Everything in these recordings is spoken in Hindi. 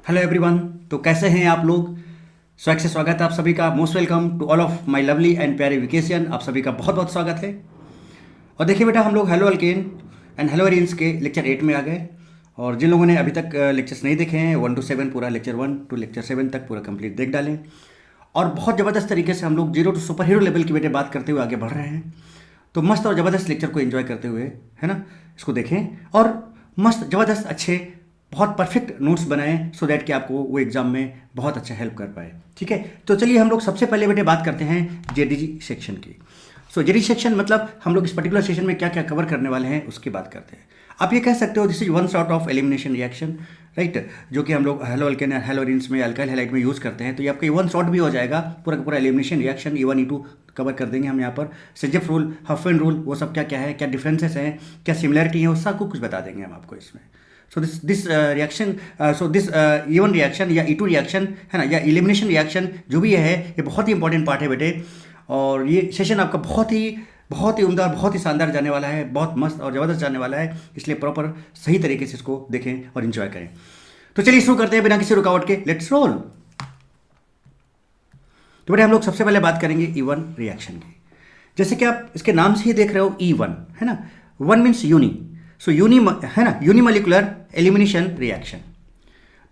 Hello everyone. तो कैसे हैं आप लोग? स्वैग से स्वागत है आप सभी का। Most welcome to all of my lovely and प्यारे वेकेशन। आप सभी का बहुत बहुत स्वागत है। और देखिए बेटा, हम लोग hello alkane and hello Aryans के लेक्चर 8 में आ गए। और जिन लोगों ने अभी तक लेक्चर्स नहीं देखे हैं, 1 to 7 पूरा लेक्चर 1 to लेक्चर 7 तक पूरा कंप्लीट देख डालें। और बहुत ज़बरदस्त तरीके से हम लोग zero to super hero level की बेटे बात करते हुए आगे बढ़ रहे हैं। तो मस्त और ज़बरदस्त लेक्चर को एंजॉय करते हुए, है ना, इसको देखें और मस्त ज़बरदस्त अच्छे बहुत परफेक्ट नोट्स बनाएं सो दैट कि आपको वो एग्ज़ाम में बहुत अच्छा हेल्प कर पाए। ठीक है, तो चलिए हम लोग सबसे पहले बेटे बात करते हैं जेडीजी सेक्शन की। सो जेडीजी सेक्शन मतलब हम लोग इस पर्टिकुलर सेशन में क्या क्या कवर करने वाले हैं उसकी बात करते हैं। आप ये कह सकते हो this is one sort of elimination reaction, right, जो कि हम लोग हेलो अल्केन हेलो एरिन्स में अल्काइल हैलाइड में यूज़ करते हैं। तो ये आपका वन शॉट भी हो जाएगा, पूरा का पूरा elimination reaction E1 E2 cover कर देंगे हम यहाँ पर। सेजेफ रूल, हफेन रूल, वो सब क्या क्या है, क्या डिफरेंसेस हैं, क्या सिमिलरिटी है, वो सब कुछ बता देंगे हम आपको इसमें। So this reaction, so this E1 reaction या E2 रिएक्शन, है ना, या एलिमिनेशन रिएक्शन जो भी है, ये बहुत ही इंपॉर्टेंट पार्ट है बेटे। और ये सेशन आपका बहुत ही उम्दा, बहुत ही शानदार जाने वाला है, बहुत मस्त और ज़बरदस्त जाने वाला है। इसलिए प्रॉपर सही तरीके से इसको देखें और इन्जॉय करें। तो चलिए शुरू करते हैं बिना किसी रुकावट के। Let's roll. तो बेटे हम लोग सबसे पहले बात करेंगे E1 रिएक्शन की। जैसे कि आप इसके नाम से ही देख रहे हो E1, है ना, वन मीन्स यूनी। सो यूनी, है ना, यूनिमोलिकुलर एलिमिनेशन रिएक्शन।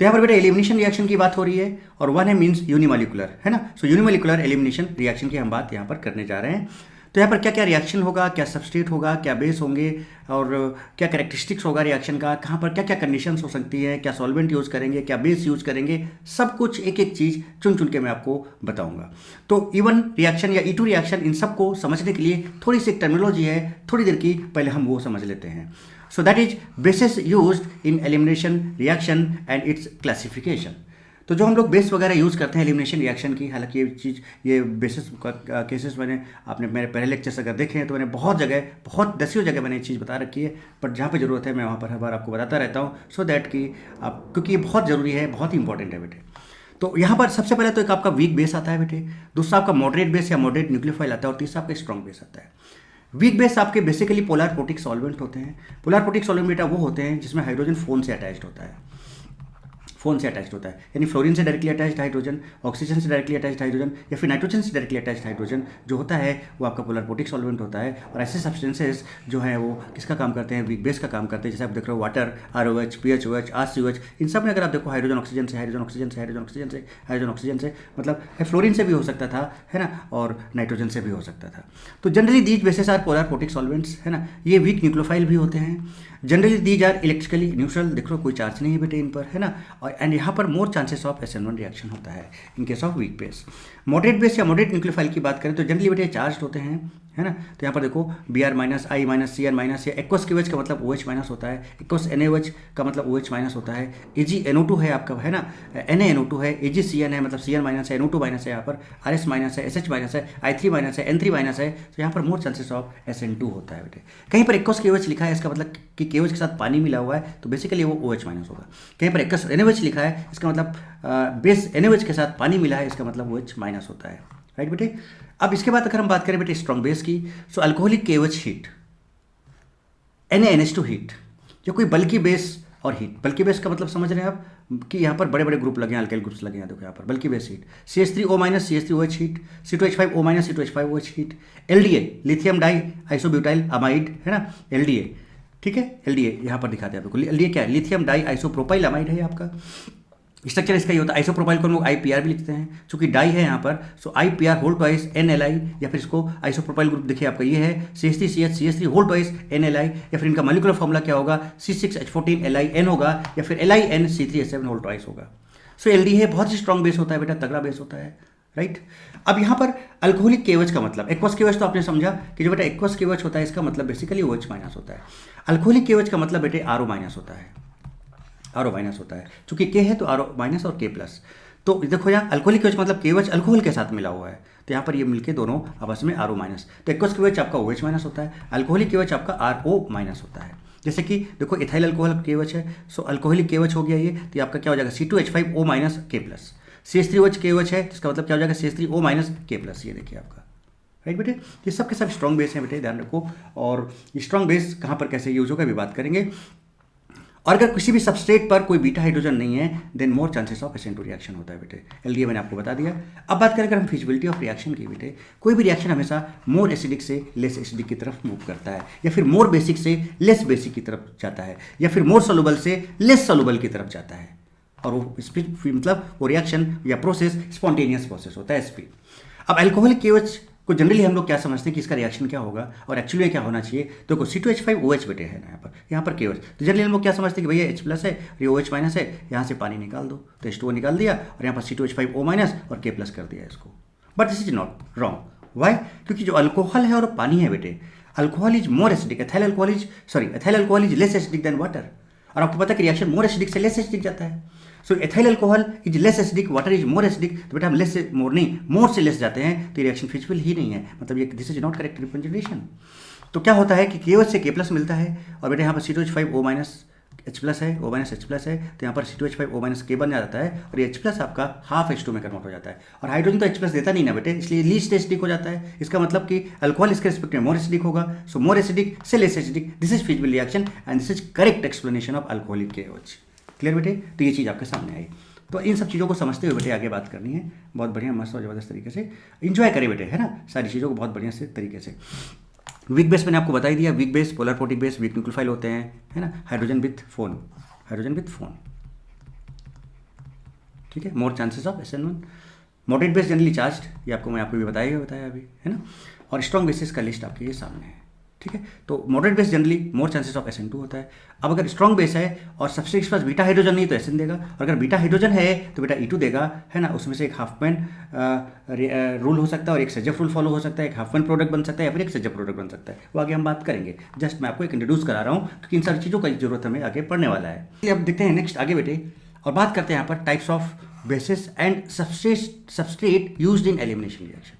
तो यहाँ पर बेटा एलिमिनेशन रिएक्शन की बात हो रही है और वन है मीन्स यूनिमोलिकुलर, है ना। सो यूनिमोलिकुलर एलिमिनेशन रिएक्शन की हम बात यहाँ पर करने जा रहे हैं। तो यहाँ पर क्या क्या रिएक्शन होगा, क्या सबस्ट्रेट होगा, क्या बेस होंगे, और क्या कैरेक्टरिस्टिक्स होगा रिएक्शन का, कहाँ पर क्या क्या कंडीशंस हो सकती है, क्या सॉल्वेंट यूज़ करेंगे, क्या बेस यूज़ करेंगे, सब कुछ एक एक चीज़ चुन चुन के मैं आपको बताऊंगा। तो E1 रिएक्शन या E2 रिएक्शन, इन सब को समझने के लिए थोड़ी सी टर्मिनोलॉजी है, थोड़ी देर की पहले हम वो समझ लेते हैं। So that is bases used in elimination reaction and its classification। तो जो हम लोग बेस वगैरह यूज़ करते हैं एलिमिनेशन रिएक्शन की, हालांकि ये चीज़, ये बेसिस का केसेस मैंने, आपने मेरे पहले लेक्चर्स अगर देखे हैं तो मैंने बहुत जगह, बहुत दसियों जगह मैंने ये चीज़ बता रखी है। बट जहाँ पे ज़रूरत है मैं वहाँ पर हर बार आपको बताता रहता हूँ, सो दैट कि आप, क्योंकि ये बहुत ज़रूरी है, बहुत ही इंपॉर्टेंट है बेटे। तो यहाँ पर सबसे पहले तो एक आपका वीक बेस आता है बेटे, दूसरा आपका मॉडरेट बेस या मॉडरेट न्यूक्लियोफाइल आता है, और तीसरा आपका स्ट्रॉन्ग बेस आता है। वीक बेस आपके बेसिकली पोलर प्रोटिक सॉल्वेंट होते हैं। पोलर प्रोटिक सॉल्वेंट बेटा वो होते हैं जिसमें हाइड्रोजन फोन से अटैच्ड होता है, फोन से अटैच्ड होता है, यानी फ्लोरीन से डायरेक्टली अटैच्ड हाइड्रोजन, ऑक्सीजन से डायरेक्टली अटैच्ड हाइड्रोजन, या फिर नाइट्रोजन से डायरेक्टली अटैच्ड हाइड्रोजन जो होता है वो आपका पोलर प्रोटिक सॉल्वेंट होता है। और ऐसे सब्सटेंसेस जो हैं वो किसका काम करते हैं, वीक बेस का काम करते हैं। जैसे आप देख रहे हो वाटर, ROH, PHOH, RCOH, इन सब में अगर आप देखो हाइड्रोजन ऑक्सीजन से, हाइड्रोजन ऑक्सीजन से, हाइड्रोजन ऑक्सीजन से, हाइड्रोजन ऑक्सीजन से, मतलब फ्लोरीन से भी हो सकता था, है ना, और नाइट्रोजन से भी हो सकता था। तो generally these bases are polar protic solvents, है ना। ये वीक न्यूक्लियोफाइल भी होते हैं। Generally these are electrically neutral, देख लो कोई चार्ज नहीं है बेटे इन पर, है ना। और एंड यहाँ पर मोर चांसेस ऑफ SN1 रिएक्शन होता है इन case of weak base. Moderate base या मॉडरेट न्यूक्लियोफाइल की बात करें तो जनरली बेटे चार्ज होते हैं, है ना। तो यहाँ पर देखो Br minus, I minus, Cr minus, या एक्वस KOH का मतलब OH माइनस होता है, एक्वस NaOH का मतलब OH माइनस होता है, AgNO2 है आपका, है ना, NaNO2 है, AgCN है मतलब Cn माइनस है, NO2 माइनस है, यहाँ पर RS माइनस है, SH माइनस है, I3 माइनस है, N3 माइनस है। तो यहाँ पर मोर चांसेस ऑफ SN2 होता है बेटे। कहीं पर एक्वस KOH लिखा है, इसका मतलब कि KOH के साथ पानी मिला हुआ है, तो बेसिकली वो OH माइनस होगा। कहीं पर एक्वस NaOH लिखा है, इसका मतलब बेस NaOH के साथ पानी मिला है, इसका मतलब OH माइनस होता है, राइट बेटे। अब इसके बाद अगर हम बात करें बेटे स्ट्रॉन्ग बेस की, so alcoholic KOH heat, NaNH2 heat, जो कोई बल्कि बेस और हीट। बल्कि बेस का मतलब समझ रहे हैं आप कि यहाँ पर बड़े बड़े ग्रुप लगे हैं, अल्काइल ग्रुप्स लगे हैं, देखो यहाँ पर बल्कि base heat, CH3O minus, CH3OH heat, C2H5O minus, C2H5OH heat, LDA lithium die isobutyl amide, है ना, LDA, ठीक है, LDA यहाँ पर दिखाते हैं आपको। LDA क्या है, लिथियम डाई आइसोप्रोपाइल अमाइड है आपका। स्ट्रक्चर इसका ही होता है, आइसोप्रोपाइल को हम लोग IPR भी लिखते हैं, चूंकि डाई है यहाँ पर, सो IPR होल ट्वाइस NLI, या फिर इसको आइसोप्रोपाइल ग्रुप देखिए आपका ये है CH3CH CH3 whole twice NLI, या फिर इनका मॉलिक्यूलर फॉर्मूला क्या होगा, C6H14 LIN होगा, या फिर LIN C3H7 होल ट्वाइस होगा। सो LD है, बहुत ही स्ट्रॉन्ग बेस होता है बेटा, तगड़ा बेस होता है, राइट। अब यहाँ पर अल्कोहलिक KOH का मतलब, एक्वस KOH तो आपने समझा कि जो बेटा एक्वस KOH होता है इसका मतलब बेसिकली OH माइनस होता है। अल्कोहलिक KOH का मतलब बेटे RO माइनस होता है, RO माइनस होता है, चूंकि K है तो RO माइनस और K प्लस। तो देखो यहाँ अल्कोहलिक KOH मतलब KOH अल्कोहल के साथ मिला हुआ है, तो यहाँ पर ये मिलके दोनों आपस में RO माइनस। तो एक्वस KOH आपका OH माइनस होता है, अल्कोहलिक KOH आपका RO माइनस होता है। जैसे कि देखो इथाइल अल्कोहल KOH है, सो अल्कोहलिक KOH हो गया ये, तो आपका क्या हो जाएगा C2H5O minus K plus. CH3OH KOH है, इसका मतलब क्या हो जाएगा CH3O माइनस K प्लस, ये देखिए आपका, राइट बेटे। ये सब के सब स्ट्रॉन्ग बेस हैं बेटे, ध्यान रखो। और स्ट्रॉन्ग बेस कहाँ पर कैसे यूज होगा भी बात करेंगे। और अगर किसी भी सबस्ट्रेट पर कोई बीटा हाइड्रोजन नहीं है then more chances of SN2 reaction होता है बेटे। एलडीए मैंने आपको बता दिया। अब बात करें अगर हम फिजिबिलिटी ऑफ रिएक्शन की बेटे, कोई भी रिएक्शन हमेशा मोर एसिडिक से लेस एसिडिक की तरफ मूव करता है, या फिर मोर बेसिक से लेस बेसिक की तरफ जाता है, या फिर मोर सोलुबल से लेस सोलुबल की तरफ जाता है। और वो मतलब वो रिएक्शन या प्रोसेस स्पॉन्टेनियस प्रोसेस होता है SP। अब अल्कोहलिक KOH को जनरली हम लोग क्या समझते हैं कि इसका रिएक्शन क्या होगा और एक्चुअली क्या होना चाहिए। तो C2H5OH बेटे है ना यहाँ पर KOH, तो जनरली हम लोग क्या समझते हैं कि भैया H+ है, ये OH- है, यहाँ से पानी निकाल दो तो H2O निकाल दिया और यहाँ पर C2H5O- और K+ कर दिया इसको। But this is not wrong. Why? क्योंकि जो अल्कोहल है और पानी है बेटे, alcohol is more acidic, ethyl alcohol is less acidic than water. और आपको पता है कि रिएक्शन मोर एसिडिक से लेस एसिडिक जाता है। So ethyl alcohol is less acidic, water is more acidic, तो बेटा हम लेस से मोर नहीं, मोर से लेस जाते हैं तो रिएक्शन फिजिबल ही नहीं है, मतलब ये this is not correct representation. तो क्या होता है कि KOH से K+ मिलता है और बेटा यहाँ पर C2H5O- H+ है, O- H+ है, तो यहाँ पर C2H5O- K बन जाता है और ये H+ आपका हाफ H2 में कन्वर्ट हो जाता है। और हाइड्रोजन तो H+ देता नहीं ना बेटे, इसलिए लीस्ट एसिडिक हो जाता है। इसका मतलब कि अल्कोहल इसके रिस्पेक्ट में मोर एसिडिक होगा, सो मोर एसिडिक से less acidic, this is feasible reaction and this is correct explanation of alcoholic KOH। Clear बेटे? तो ये चीज़ आपके सामने आई। तो इन सब चीज़ों को समझते हुए बेटे आगे बात करनी है बहुत बढ़िया मस्त और ज़बरदस्त तरीके से। इंजॉय करें बेटे, है ना, सारी चीज़ों को बहुत बढ़िया से तरीके से। वीक बेस मैंने आपको बता ही दिया, weak base polar protic base weak nucleophile होते हैं, है ना, हाइड्रोजन विथ फोन, ठीक है, मोर chances of SN1। Moderate base generally charged, ये आपको भी बताया अभी, है ना। और स्ट्रॉन्ग बेसिस का लिस्ट आपके ये सामने है, ठीक है। तो moderate base generally more chances of SN2 होता है। अब अगर स्ट्रॉन्ग बेस है और सबस्ट्रेट के पास बीटा हाइड्रोजन नहीं तो SN देगा, और अगर बीटा हाइड्रोजन है तो बेटा E2 देगा, है ना। उसमें से एक हाफमैन रूल हो सकता है और एक सेजफ रूल फॉलो हो सकता है, एक हाफमैन प्रोडक्ट बन सकता है या फिर एक सेजफ प्रोडक्ट बन सकता है, वो आगे हम बात करेंगे। जस्ट मैं आपको एक इंट्रोड्यूस करा रहा हूँ क्योंकि इन सारी चीज़ों का जरूरत हमें आगे पढ़ने वाला है। अब देखते हैं नेक्स्ट आगे बेटे और बात करते हैं यहाँ पर types of basis and substrate used in elimination reaction.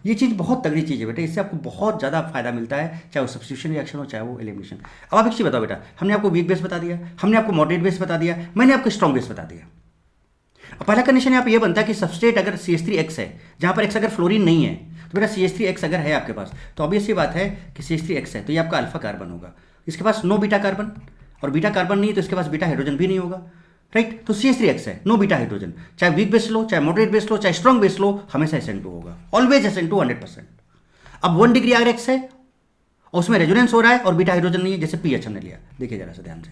ये चीज़ बहुत तगड़ी चीज़ है बेटा, इससे आपको बहुत ज़्यादा फायदा मिलता है, चाहे वो सब्स्टिट्यूशन रिएक्शन हो चाहे वो एलिमिनेशन। अब आप एक चीज़ बताओ बेटा, हमने आपको वीक बेस बता दिया, हमने आपको मॉडरेट बेस बता दिया, मैंने आपको स्ट्रॉन्ग बेस बता दिया। अब पहला कंडीशन यहाँ पे ये बनता है कि सबस्ट्रेट अगर CH3X है, जहाँ पर X अगर फ्लोरीन नहीं है, तो बेटा CH3X अगर है आपके पास तो ऑब्वियस सी बात है कि CH3X है तो ये आपका अल्फा कार्बन होगा, इसके पास नो बीटा कार्बन, और बीटा कार्बन नहीं तो इसके पास बीटा हाइड्रोजन भी नहीं होगा, राइट। तो CH3X है, नो बीटा हाइड्रोजन, चाहे वीक बेस लो, चाहे मॉडरेट बेस लो, चाहे स्ट्रॉन्ग बेस लो, हमेशा SN2 होगा, ऑलवेज SN2 100%। अब 1 डिग्री RX है और उसमें रेजोनेंस हो रहा है और बीटा हाइड्रोजन नहीं है, जैसे PH हमने लिया, देखिए जरा सा ध्यान से,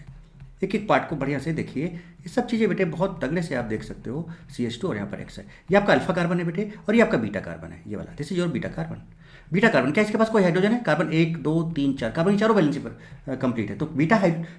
एक एक पार्ट को बढ़िया से देखिए, ये सब चीज़ें बेटे बहुत तगड़े से आप देख सकते हो। CH2 और यहाँ पर X है, ये आपका अल्फा कार्बन है बेटे और ये आपका बीटा कार्बन है, ये वाला this is your beta carbon. Beta carbon क्या इसके पास कोई हाइड्रोजन है? कार्बन 1 2 3 4, कार्बन चारों वैलेंसी पर कंप्लीट है, तो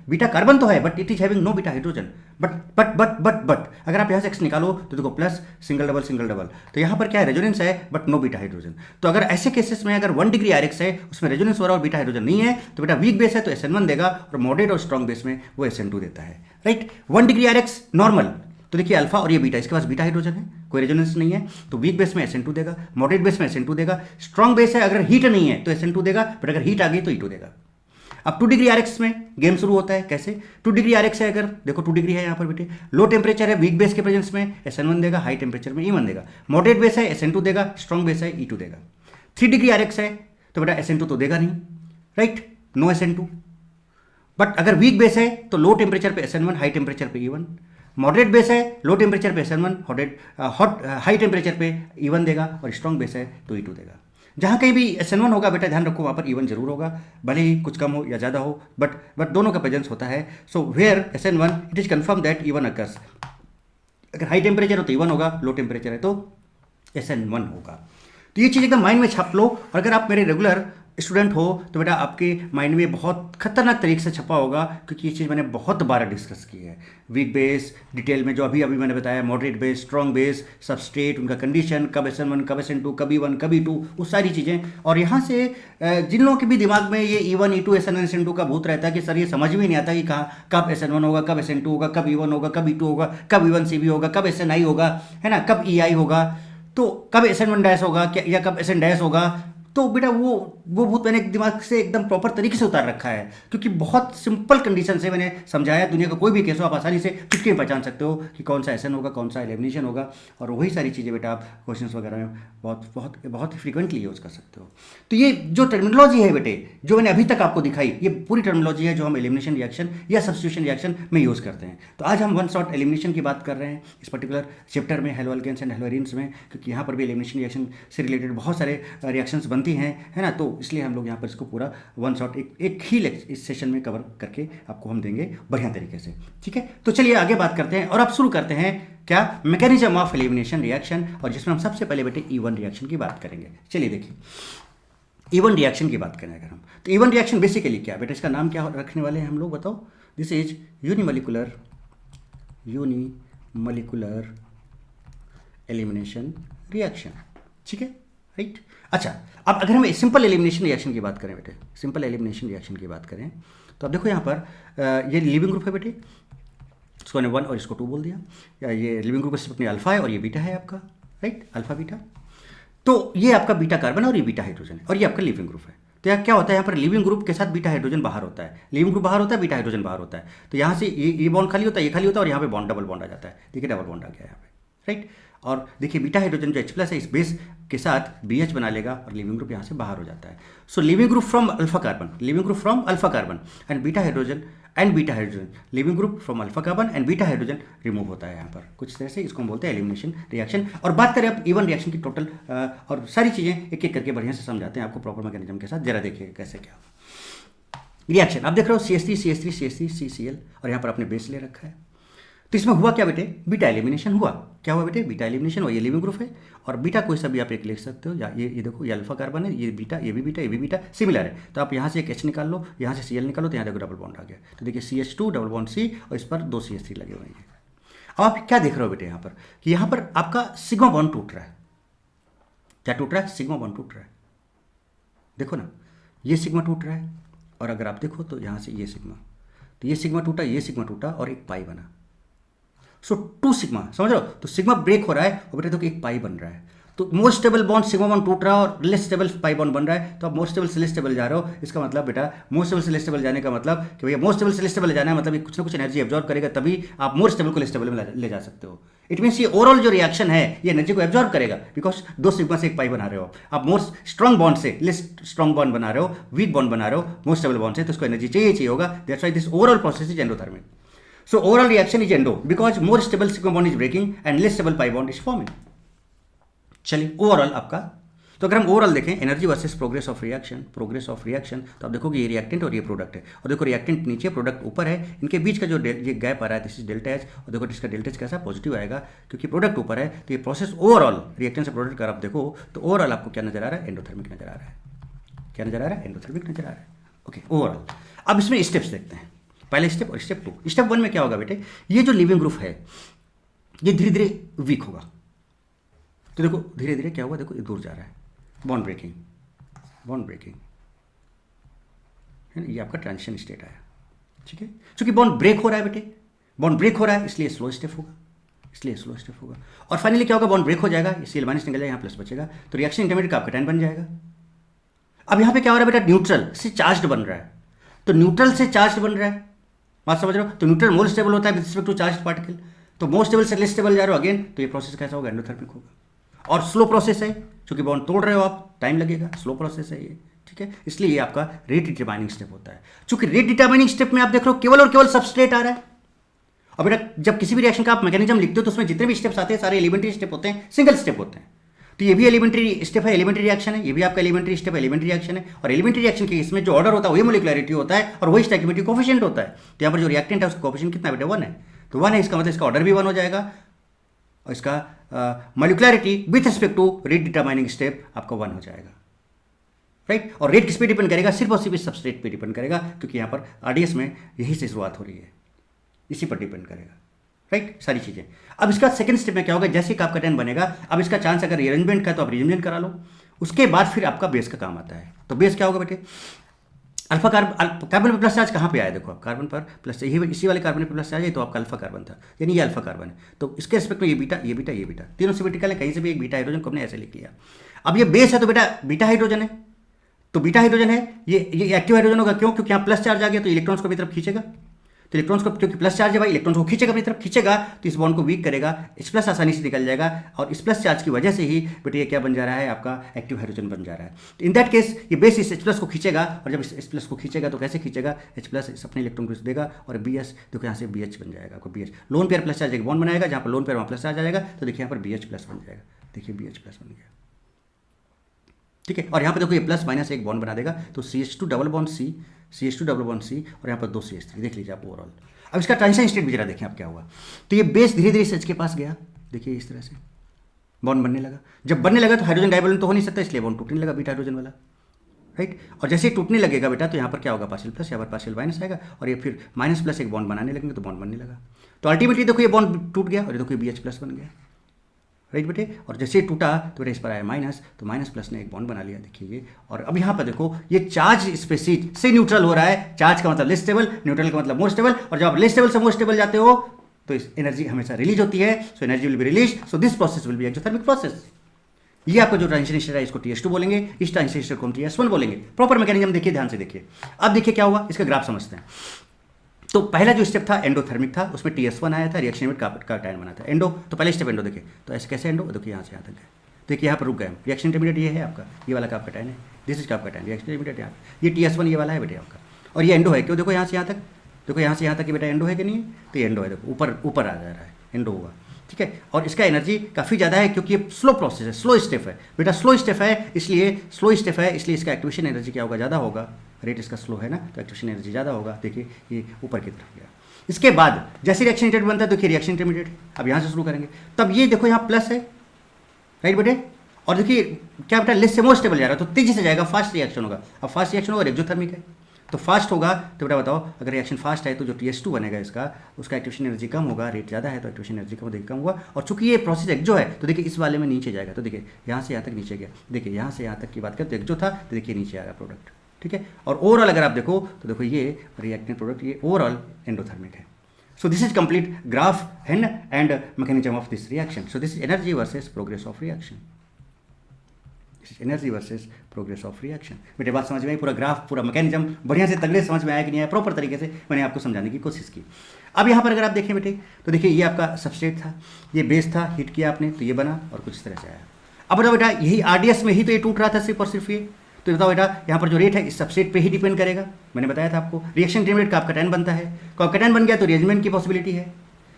बीटा कार्बन तो है but it is having no beta hydrogen. But अगर आप यहाँ से X निकालो तो देखो प्लस सिंगल डबल, तो यहाँ पर क्या है, रेजोनेंस है बट नो बीटा हाइड्रोजन। तो अगर ऐसे केसेस में अगर 1 डिग्री RX है उसमें रेजोनेंस हो रहा है और बीटा हाइड्रोजन नहीं है, तो बेटा वीक बेस है तो SN1 देगा और मॉडरेट और स्ट्रॉन्ग बेस में वो SN2 देता है, राइट। 1 डिग्री RX नॉर्मल, तो देखिए अल्फा और ये बीटा, इसके पास बीटा हाइड्रोजन है, कोई रेजोनेंस नहीं है, तो वीक बेस में SN2 देगा, मॉडरेट बेस में SN2 देगा, स्ट्रॉन्ग बेस है अगर हीट नहीं है तो SN2 देगा, बट अगर हीट आ गई तो E2 देगा। अब 2 डिग्री RX में गेम शुरू होता है, कैसे? 2 डिग्री RX है, अगर देखो 2 डिग्री है यहाँ पर बेटे, लो टेम्परेचर है, वीक बेस के प्रेजेंस में SN1 देगा, हाई टेम्परेचर में E1 देगा, मॉडरेट बेस है SN2 देगा, स्ट्रॉन्ग बेस है E2 देगा। 3 डिग्री RX है तो बेटा SN2 तो देगा नहीं, राइट, नो SN2। बट अगर वीक बेस है तो लो टेम्परेचर पे SN1, हाई टेम्परेचर पे E1, मॉडरेट बेस है, लो टेम्परेचर पे SN1, हाई टेम्परेचर पे E1 देगा, और स्ट्रॉन्ग बेस है तो E2 देगा। जहाँ कहीं भी SN1 होगा बेटा ध्यान रखो वहाँ पर E1 जरूर होगा, भले ही कुछ कम हो या ज़्यादा हो, बट दोनों का प्रेजेंस होता है। So where SN1 it is confirm that E1 occurs, अगर हाई टेम्परेचर हो तो E1 होगा, लो टेम्परेचर है तो SN1 होगा। तो ये चीज़ एकदम माइंड में छाप लो, और अगर आप मेरे रेगुलर स्टूडेंट हो तो बेटा आपके माइंड में बहुत खतरनाक तरीके से छपा होगा, क्योंकि ये चीज़ मैंने बहुत बार डिस्कस की है। वीक बेस डिटेल में जो अभी मैंने बताया, moderate base, strong base, substrate, उनका कंडीशन, कब SN1 कब SN2 कब E1 कब E2, वो सारी चीज़ें। और यहाँ से जिन लोगों के भी दिमाग में ये E1 E2 SN1 SN2 का भूत रहता है कि सर ये समझ में नहीं आता कि कहाँ कब SN1 होगा, कब SN2 होगा, कब E1 होगा, कब E2 होगा, कब E1CB होगा, कब SNI होगा, है ना, कब EI होगा, तो कब SN1 डैश होगा या कब SN डैश होगा, तो बेटा वो बहुत मैंने दिमाग से एकदम प्रॉपर तरीके से उतार रखा है, क्योंकि बहुत सिंपल कंडीशन से मैंने समझाया। दुनिया का कोई भी केस हो आप आसानी से चुटकी में पहचान सकते हो कि कौन सा एसन होगा, कौन सा एलिमिनेशन होगा, और वही सारी चीज़ें बेटा आप क्वेश्चंस वगैरह में बहुत बहुत बहुत फ्रीक्वेंटली यूज़ कर सकते हो। तो ये जो टर्मिनोलॉजी है बेटे, जो मैंने अभी तक आपको दिखाई, ये पूरी टर्मिनोलॉजी है जो हम एलिमिनेशन रिएक्शन या सब्स्टिट्यूशन रिएक्शन में यूज़ करते हैं। तो आज हम वन शॉट एलिमिनेशन की बात कर रहे हैं इस पर्टिकुलर चैप्टर में, haloalkanes and haloarenes में, क्योंकि यहाँ पर भी एलिमिनेशन रिएक्शन से रिलेटेड बहुत सारे रिएक्शंस बनती हैं, है ना। तो इसलिए हम लोग यहाँ पर इसको पूरा वन शॉट एक ही इस सेशन में कवर करके आपको हम देंगे बढ़िया तरीके से, ठीक है। तो चलिए आगे बात करते हैं और अब शुरू करते हैं क्या, मैकेनिज्म ऑफ एलिमिनेशन रिएक्शन, और जिसमें हम सबसे पहले बेटे E1 रिएक्शन की बात करेंगे। चलिए देखिए E1 रिएक्शन की बात करें अगर हम, तो E1 रिएक्शन बेसिकली क्या बेटा, इसका नाम क्या रखने वाले हैं हम लोग, बताओ। This is unimolecular elimination reaction, ठीक है, राइट। अच्छा, अब अगर हम सिंपल एलिमिनेशन रिएक्शन की बात करें बेटे, सिंपल एलिमिनेशन रिएक्शन की बात करें, तो अब देखो यहाँ पर ये लिविंग ग्रुप है बेटे, इसको मैंने 1 और इसको 2 बोल दिया, या ये लिविंग ग्रुप सिर्फ अपनी अल्फा है और ये बीटा है आपका, राइट, अल्फा बीटा। तो ये आपका बीटा कार्बन और ये बीटा हाइड्रोजन है, और ये आपका लिविंग ग्रुप है। तो यहाँ क्या होता है, यहाँ पर लिविंग ग्रुप के साथ बीटा हाइड्रोजन बाहर होता है, लिविंग ग्रुप बाहर होता है, बीटा हाइड्रोजन बाहर होता है। तो यहाँ से ये बॉन्ड खाली होता है, ये खाली होता है, और यहाँ पे बॉन्ड डबल बॉन्ड आ जाता है, देखिए डबल बॉन्ड आ गया यहाँ पे, राइट। और देखिए बीटा हाइड्रोजन जो H+ है इस बेस के साथ BH बना लेगा और लिविंग ग्रुप यहाँ से बाहर हो जाता है। So leaving group from alpha carbon and beta hydrogen leaving group from alpha carbon and beta hydrogen remove होता है यहाँ पर, कुछ तरह से इसको हम बोलते हैं एलिमिनेशन रिएक्शन। और बात करें अब E1 रिएक्शन की टोटल और सारी चीज़ें एक एक करके बढ़िया से समझाते हैं आपको प्रॉपर मैकेनिज्म के साथ, जरा देखिए कैसे क्या रिएक्शन। आप देख रहे हो CH3 CCl और यहाँ पर आपने बेस ले रखा है। तो इसमें हुआ क्या बेटे, बीटा एलिमिनेशन हुआ। क्या हुआ बेटे, बीटा एलिमिनेशन हुआ। ये लिविंग ग्रुप है और बीटा कोई सा भी आप एक लिख सकते हो, या ये देखो ये अल्फा कार्बन है, ये बीटा, ये भी बीटा, ये भी बीटा, सिमिलर है। तो आप यहाँ से एक H निकाल लो, यहाँ से Cl निकालो, तो यहाँ देखो डबल बॉन्ड आ गया। तो देखिए CH2 डबल बॉन्ड C और इस पर 2 CH3 लगे हुए हैं। अब आप क्या देख रहे हो बेटे यहाँ पर, कि यहाँ पर आपका सिग्मा बॉन्ड टूट रहा है। क्या टूट रहा है, सिग्मा बॉन्ड टूट रहा है। देखो ना, ये सिग्मा टूट रहा है, और अगर आप देखो तो यहाँ से ये सिग्मा, तो ये सिग्मा टूटा, ये सिग्मा टूटा और एक पाई बना। सो 2 सिग्मा, समझ रहे हो। तो सिग्मा ब्रेक हो रहा है और बेटे देखो एक पाई बन रहा है। तो more stable bond sigma bond टूट रहा है और लेस स्टेबल पाई बॉन्ड बन रहा है। तो आप मोर स्टेबल से लेस स्टेबल जा रहे हो, इसका मतलब बेटा मोर स्टेबल से लेस स्टेबल जाने का मतलब कि भैया मोर स्टेबल से लेस स्टेबल जाना है, मतलब कुछ ना कुछ एनर्जी एब्जॉर्ब करेगा, तभी आप मोर स्टेबल को लेस स्टेबल में ले जा सकते हो। इट मीन्स ये ओवरऑल जो रिएक्शन है ये एनर्जी को एब्जॉर्ब करेगा, बिकॉज 2 सिग्मा से एक पाई बना रहे हो आप मोर स्ट्रॉन्ग बॉन्ड से लेस स्ट्रॉन्ग बॉन्ड बना रहे हो, वीक बॉन्ड बना रहे हो मोर स्टेबल बॉन्ड से, तो उसको एनर्जी चाहिए होगा। That's why this overall process is endothermic. So overall reaction is endo because more stable sigma bond is breaking and less stable pi bond is forming. चलिए ओवरऑल आपका, तो अगर हम ओवरऑल देखें energy versus progress of reaction, तो आप देखोगे ये रिएक्टेंट और ये प्रोडक्ट है, और देखो रिएक्टेंट नीचे प्रोडक्ट ऊपर है, इनके बीच का जो ये गैप आ रहा है दिस इज डेल्टा एच, और देखो इसका डेल्टा एच कैसा पॉजिटिव आएगा क्योंकि प्रोडक्ट ऊपर है। तो ये प्रोसेस ओवरऑल रिएक्टेंट से प्रोडक्ट का आप देखो तो ओवरऑल आपको क्या नजर आ रहा है, एंडोथर्मिक नजर आ रहा है। क्या नजर आ रहा है, एंडोथर्मिक नजर आ रहा है। Okay overall. अब इसमें स्टेप्स देखते हैं, पहले स्टेप और स्टेप 2। स्टेप 1 में क्या होगा बेटे, ये जो लिविंग ग्रुप है ये धीरे धीरे वीक होगा। तो देखो धीरे धीरे क्या होगा, देखो ये दूर जा रहा है, बॉन्ड ब्रेकिंग है ना, ये आपका ट्रांजिशन स्टेट आया, ठीक है। क्योंकि बॉन्ड ब्रेक हो रहा है बेटे, बॉन्ड ब्रेक हो रहा है इसलिए स्लो स्टेप होगा, और फाइनली क्या होगा, बॉन्ड ब्रेक हो जाएगा, Cl माइनस निकल जाएगा, यहाँ प्लस बचेगा, तो रिएक्शन इंटरमीडिएट का आपका 10 बन जाएगा। अब यहाँ पे क्या हो रहा है बेटा, न्यूट्रल से चार्ज बन रहा है, तो न्यूट्रल से चार्ज बन रहा है, बात समझ रहे हो। तो न्यूट्रल मोर स्टेबल होता है with respect to charge particle, तो मोर स्टेबल से लेस स्टेबल जा रहे हो अगेन, तो ये प्रोसेस कैसा होगा, एंडोथर्मिक होगा। और स्लो प्रोसेस है क्योंकि बॉन्ड तोड़ रहे हो आप, टाइम लगेगा, स्लो प्रोसेस है ये, ठीक है। इसलिए ये आपका रेट डिटरमाइनिंग स्टेप होता है। चूंकि रेट डिटरमाइनिंग स्टेप में आप देख रहे हो केवल और केवल सबस्ट्रेट आ रहा है। और बेटा जब किसी भी रिएक्शन का आप मैकेनिज्म लिखते हो तो उसमें जितने भी स्टेप्स आते हैं सारे एलिमेंट्री स्टेप होते हैं, सिंगल स्टेप होते हैं। तो ये भी एलिमेंट्री स्टेप है, एलिमेंट्री रिएक्शन है, ये भी आपका एलिमेंट्री स्टेप है, एलिमेंट्री रिएक्शन है। और एलिमेंट्री रिएक्शन के इसमें जो ऑर्डर होता है वही मोलिकुलरिटी होता है और वही स्टोइकियोमेट्री कोएफिशिएंट होता है। तो यहाँ पर जो रिएक्टेंट है उसका कोएफिशिएंट कितना बेटा, 1 है। तो 1 है, इसका मतलब इसका ऑर्डर भी 1 हो जाएगा और इसका molecularity with respect to rate determining step आपका 1 हो जाएगा, राइट। और रेट किस पे डिपेंड करेगा, सिर्फ और सिर्फ सबस्ट्रेट पे डिपेंड करेगा, क्योंकि यहाँ पर आरडीएस में यही से शुरुआत हो रही है, इसी पर डिपेंड करेगा, राइट, सारी चीजें। अब इसका सेकंड स्टेप में क्या होगा, जैसे कि आपका 10 बनेगा, अब इसका चांस अगर रीअरेंजमेंट का तो आप रीअरेंजमेंट करा लो, उसके बाद फिर आपका बेस का काम आता है। तो बेस क्या होगा बेटे, अल्फा कार्बन पर प्लस चार्ज कहाँ पे आया, देखो आप कार्बन पर प्लस, यही इसी वाले कार्बन पर प्लस चार्ज है, तो आपका अल्फा कार्बन था, यानी ये अल्फा कार्बन है। तो इसके रिस्पेक्ट में ये बीटा, ये बीटा, ये बीटा, तीनों सिमेट्रिकल है, कहीं से भी एक बीटा हाइड्रोजन को हमने ऐसे लिख लिया। अब ये बेस है तो बेटा बीटा हाइड्रोजन है, तो बीटा हाइड्रोजन है, ये एक्टिव हाइड्रोजन होगा, क्यों? क्योंकि यहाँ प्लस चार्ज आ गया तो इलेक्ट्रॉन्स को अपनी तरफ खींचेगा, तो इलेक्ट्रॉन्स को, क्योंकि प्लस चार्ज है भाई, इलेक्ट्रॉन्स को खींचेगा अपनी तरफ, खींचेगा तो इस बॉन्ड को वीक करेगा, इस प्लस आसानी से निकल जाएगा, और इस प्लस चार्ज की वजह से ही बेटे ये क्या बन जा रहा है, आपका एक्टिव हाइड्रोजन बन जा रहा है। तो इन दैट केस ये बेस इस H प्लस को खींचेगा, और जब इस प्लस को खींचेगा तो कैसे खींचेगा, H प्लस इस अपने इलेक्ट्रॉन को देगा, और BH देखो यहाँ से BH बन जाएगा आपको, BH lone pair plus charge एक बॉन्ड बनाएगा, जहाँ पर लोन पेयर वहाँ प्लस चार्ज आ जाएगा, तो देखिए यहाँ पर BH प्लस बन जाएगा, देखिए BH प्लस बन गया, ठीक है। और यहाँ पर देखो ये प्लस माइनस एक बॉन्ड बना देगा, तो CH2 double bond C, CH2 double bond C, और यहाँ पर 2 CH3, देख लीजिए आप ओवरऑल। अब इसका ट्रांजिशन स्टेट भी जरा देखें आप क्या हुआ, तो ये बेस धीरे धीरे H के पास गया, देखिए इस तरह से बॉन्ड बनने लगा, जब बनने लगा तो हाइड्रोजन डाइबोलन तो हो नहीं सकता, इसलिए बॉन्ड टूटने लगा बीटा हाइड्रोजन वाला, राइट। और जैसे ही टूटने लगेगा बेटा तो यहाँ पर क्या होगा, पार्शियल प्लस, यहाँ पर पार्शियल माइनस आएगा, और ये फिर माइनस प्लस एक बॉन्ड बनाने लगेंगे तो बॉन्ड बनने लगा, तो अल्टीमेटली देखो ये बॉन्ड टूट गया, और देखो ये BH प्लस बन गया, राइट बेटे। और जैसे ही टूटा तो बेटा इस पर आया माइनस, तो माइनस प्लस ने एक बॉन्ड बना लिया, देखिए ये। और अब यहाँ पर देखो ये चार्ज स्पेसीज से न्यूट्रल हो रहा है, चार्ज का मतलब लेस स्टेबल, न्यूट्रल का मतलब मोर स्टेबल, और जब आप लेस स्टेबल से मोर स्टेबल जाते हो तो इस एनर्जी हमेशा रिलीज होती है, so energy will be release, so this process will be exothermic process. ये आपका जो ट्रांजिशन स्टेट है इसको TS2 बोलेंगे, इस ट्रांजिशन स्टेट को हम TS1 बोलेंगे। प्रॉपर मैकेनिज्म देखिए, ध्यान से देखिए। अब देखिए क्या हुआ, इसका ग्राफ समझते हैं। तो पहला जो स्टेप था एंडोथर्मिक था, उसमें TS1 आया था, रिएक्शन में कार्बन बना था एंडो, तो पहले स्टेप एंडो देखिए, तो ऐसे कैसे एंडो, देखिए यहाँ से यहाँ तक गए, देखिए यहाँ पर रुक गए हम, रिएक्शन इंटरमीडिएट ये है आपका, ये वाला कार्ब कैटायन है, this is carb cation, reaction intermediate यहाँ, ये TS1 ये वाला है बेटे आपका, और ये एंडो है, क्यों? देखो यहाँ से यहाँ तक, देखो यहाँ से यहाँ तक ये बेटा एंडो है कि नहीं है, तो ये एंडो है, देखो ऊपर ऊपर आ जा रहा है, एंडो हुआ, ठीक है। और इसका एनर्जी काफ़ी ज़्यादा है, क्योंकि ये स्लो प्रोसेस है, स्लो स्टेप है बेटा, स्लो स्टेप है, इसलिए स्लो स्टेप है, इसलिए इसका एक्टिवेशन एनर्जी क्या होगा, ज़्यादा होगा, रेट इसका स्लो है ना, तो एक्टिवेशन एनर्जी ज़्यादा होगा। देखिए ये ऊपर की तरफ गया। इसके बाद जैसे रिएक्शन इंटरमीडिएट बनता है, देखिए रिएक्शन इंटरमीडिएट अब यहाँ से शुरू करेंगे, तब ये देखो यहाँ प्लस है, राइट बेटे, और देखिए क्या बेटा लेस से मोर स्टेबल जा रहा है, तो तेजी से जाएगा, फास्ट रिएक्शन होगा। अब फास्ट रिएक्शन होगा, एक्सोथर्मिक है, तो फास्ट होगा, तो बेटा बताओ अगर रिएक्शन फास्ट है तो जो TS2 बनेगा इसका, उसका एक्टिवेशन एनर्जी कम होगा, रेट ज़्यादा है तो एक्टिवेशन एनर्जी कम होगा। और चूंकि ये प्रोसेस एक्जो है, तो देखिए इस वाले में नीचे जाएगा, तो देखिए यहाँ से यहाँ तक नीचे गया, देखिए यहाँ से यहाँ तक की बात करें तो एक्जो था, तो देखिए नीचे आएगा प्रोडक्ट, ठीक है। और ओवरऑल अगर आप देखो तो देखो ये रिएक्टेंट प्रोडक्ट ये ओवरऑल एंडोथर्मिक है। So this is complete graph and mechanism of this reaction. So this is energy versus progress of reaction. This is energy versus progress of reaction. बेटे बात समझ में आई, पूरा ग्राफ पूरा मैकेनिज्म बढ़िया से तगड़े समझ में आया कि नहीं आया, प्रॉपर तरीके से मैंने आपको समझाने की कोशिश की। अब यहाँ पर अगर आप देखें बेटे, तो देखिए ये आपका सबस्ट्रेट था, ये बेस था, हीट किया आपने तो ये बना और कुछ इस तरह से आया। अब बताओ बेटा यही RDS में ही तो ये टूट रहा था सिर्फ और सिर्फ ये, तो बताओ बेटा यहाँ पर जो रेट है इस सबस्ट्रेट पे ही डिपेंड करेगा। मैंने बताया था आपको रिएक्शन इंटरमीडिएट कार्ब कैटायन बनता है, कार्ब कैटायन बन गया तो रिएरेंजमेंट की पॉसिबिलिटी है।